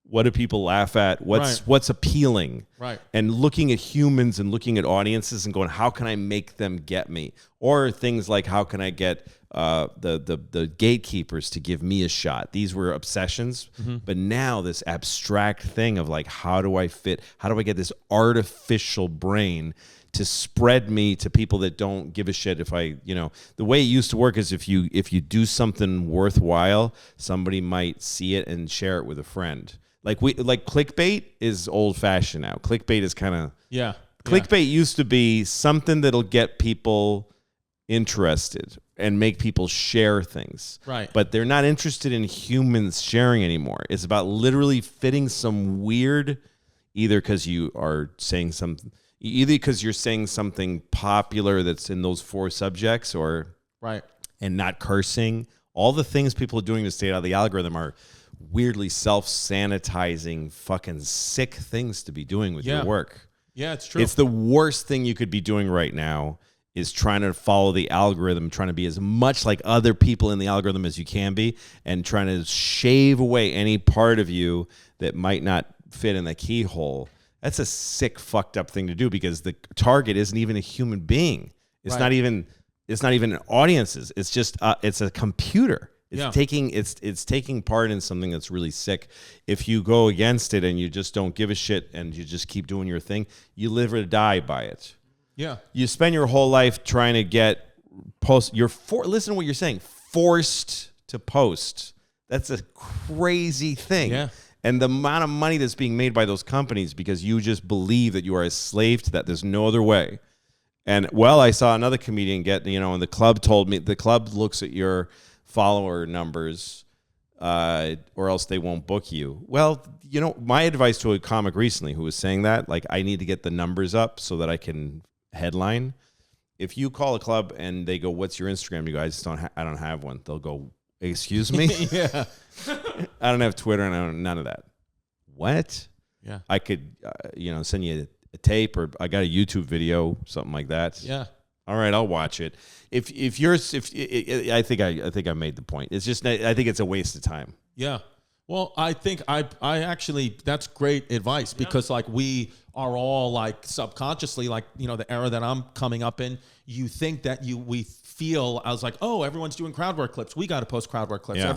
What do people laugh at? What's appealing? Right. And looking at humans and looking at audiences and going, how can I make them get me? Or things like, how can I get the gatekeepers to give me a shot? These were obsessions. Mm-hmm. But now this abstract thing of like, how do I get this artificial brain to spread me to people that don't give a shit if I, the way it used to work is if you do something worthwhile, somebody might see it and share it with a friend. Like clickbait is old fashioned now. Clickbait is kind of Clickbait used to be something that'll get people interested and make people share things. Right. But they're not interested in humans sharing anymore. It's about literally fitting some weird, either because you're saying something popular that's in those 4 subjects, or and not cursing. All the things people are doing to stay out of the algorithm are weirdly self-sanitizing, fucking sick things to be doing with your work. Yeah, it's true. It's the worst thing you could be doing right now is trying to follow the algorithm, trying to be as much like other people in the algorithm as you can be, and trying to shave away any part of you that might not fit in the keyhole. That's a sick, fucked up thing to do because the target isn't even a human being. It's not even audiences. It's just it's a computer. It's taking part in something that's really sick. If you go against it and you just don't give a shit and you just keep doing your thing, you live or die by it. Yeah. You spend your whole life trying to get listen to what you're saying, forced to post. That's a crazy thing. Yeah. And the amount of money that's being made by those companies because you just believe that you are a slave to that. There's no other way. And I saw another comedian and the club told me, the club looks at your follower numbers or else they won't book you. Well, my advice to a comic recently who was saying that, like, I need to get the numbers up so that I can headline. If you call a club and they go, what's your Instagram? You guys I don't have one. They'll go, excuse me? Yeah. I don't have Twitter and none of that. What? Yeah. I could, send you a tape, or I got a YouTube video, something like that. Yeah. All right, I'll watch it. I think I made the point. It's just, I think it's a waste of time. Yeah. Well, I think I actually, that's great advice because like we are all like subconsciously, like, the era that I'm coming up in, you think that we feel, I was like, oh, everyone's doing crowd work clips. We got to post crowd work clips. Yeah.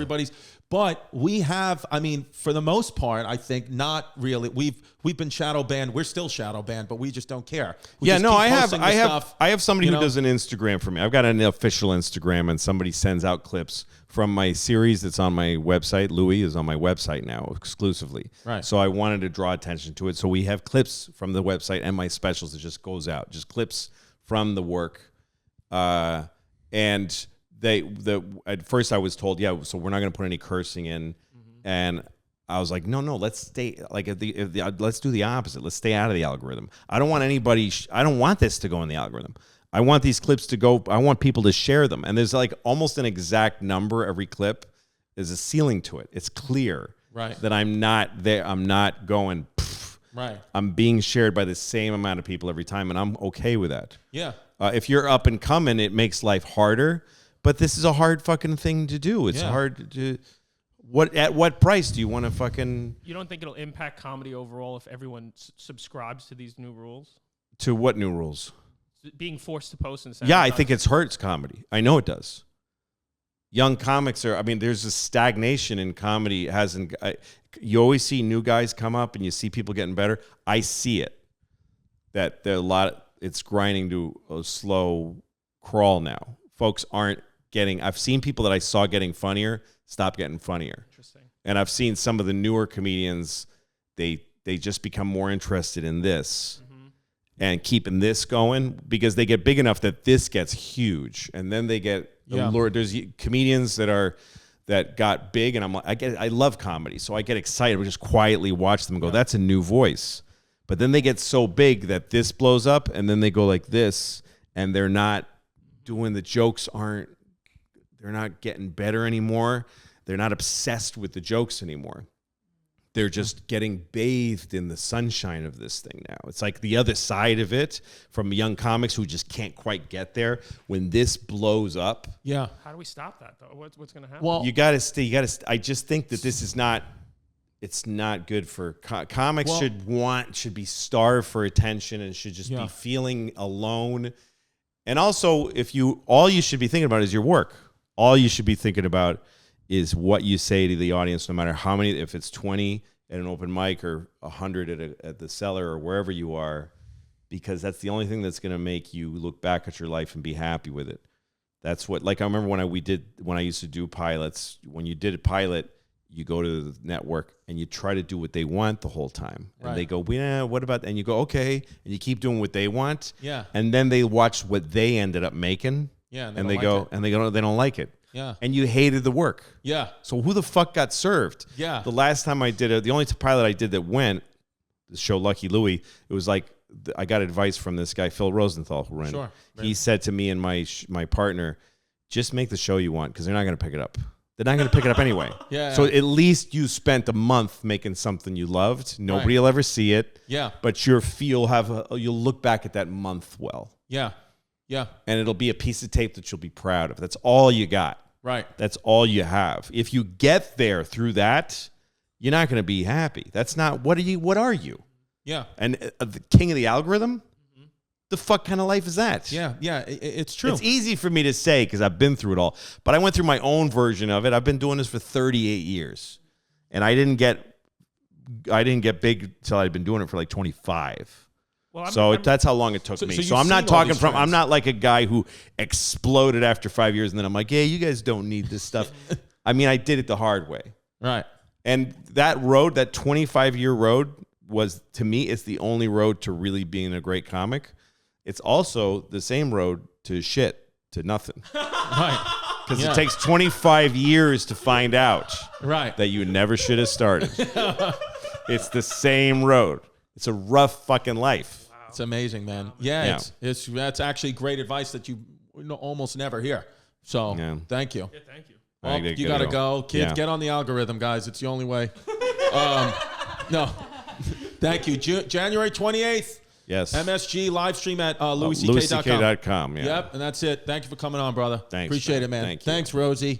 But we have, for the most part, I think not really. We've been shadow banned. We're still shadow banned, but we just don't care. I have somebody who does an Instagram for me. I've got an official Instagram, and somebody sends out clips from my series that's on my website. Louie is on my website now exclusively. Right. So I wanted to draw attention to it. So we have clips from the website and my specials that just goes out, just clips from the work. And at first I was told, so we're not going to put any cursing in. Mm-hmm. And I was like, no, let's stay like let's do the opposite. Let's stay out of the algorithm. I don't want anybody. I don't want this to go in the algorithm. I want these clips to go. I want people to share them. And there's like almost an exact number every clip. There's a ceiling to it. It's clear that I'm not there. I'm not going. Right. I'm being shared by the same amount of people every time, and I'm okay with that. Yeah. If you're up and coming, it makes life harder. But this is a hard fucking thing to do. It's hard to. At what price do you want to fucking? You don't think it'll impact comedy overall if everyone subscribes to these new rules? To what new rules? being forced to post and Yeah, I think it hurts comedy. I know it does. Young comics are, I mean, there's a stagnation in comedy. You always see new guys come up and you see people getting better. I see it. That there it's grinding to a slow crawl now. Folks aren't getting, I've seen people that I saw getting funnier stop getting funnier. Interesting. And I've seen some of the newer comedians, they just become more interested in this and keeping this going because they get big enough that this gets huge. And then they get, there's comedians that got big, and I'm like, I love comedy, so I get excited. We just quietly watch them go, that's a new voice. But then they get so big that this blows up, and then they go like this, and they're not doing the jokes they're not getting better anymore. They're not obsessed with the jokes anymore. They're just getting bathed in the sunshine of this thing now. It's like the other side of it from young comics who just can't quite get there. When this blows up, how do we stop that though? What's going to happen? Well, you got to stay. I just think that this is not. It's not good for comics. Should be starved for attention and should just be feeling alone. And also, all you should be thinking about is your work. All you should be thinking about is what you say to the audience, no matter how many, if it's 20 at an open mic or 100 at the cellar or wherever you are, because that's the only thing that's going to make you look back at your life and be happy with it. That's what, like, I remember when I used to do pilots, when you did a pilot, you go to the network and you try to do what they want the whole time. And they go, what about that? And you go, okay. And you keep doing what they want. Yeah. And then they watch what they ended up making. Yeah. And they go, they don't like it. Yeah. And you hated the work. Yeah. So who the fuck got served? Yeah. The last time I did it, the only pilot I did that went, the show Lucky Louie, it was like, I got advice from this guy, Phil Rosenthal, who ran it. Sure. He said to me and my partner, just make the show you want because they're not going to pick it up. They're not going to pick it up anyway. So at least you spent a month making something you loved. Nobody will ever see it. Yeah. But you'll look back at that month well. Yeah. Yeah. And it'll be a piece of tape that you'll be proud of. That's all you got. Right. That's all you have. If you get there through that, you're not going to be happy. That's not, what are you? Yeah. And the king of the algorithm? The fuck kind of life is that? Yeah, yeah, it's true. It's easy for me to say because I've been through it all, but I went through my own version of it. I've been doing this for 38 years, and I didn't get big till I'd been doing it for like 25. Well, that's how long it took me. So I'm not talking from. I'm not like a guy who exploded after 5 years, and then I'm like, yeah, you guys don't need this stuff. I mean, I did it the hard way, right? And that road, that 25-year road, was to me, it's the only road to really being a great comic. It's also the same road to shit, to nothing. Right. Because it takes 25 years to find out that you never should have started. It's the same road. It's a rough fucking life. Wow. It's amazing, man. Yeah. That's actually great advice that you almost never hear. So thank you. Yeah, thank you. Well, you got to go. Kids, get on the algorithm, guys. It's the only way. No. Thank you. January 28th. Yes. MSG live stream at louisck.com. louisck.com. Yeah. Yep. And that's it. Thank you for coming on, brother. Thanks. Appreciate it, man. Thanks, Rosie.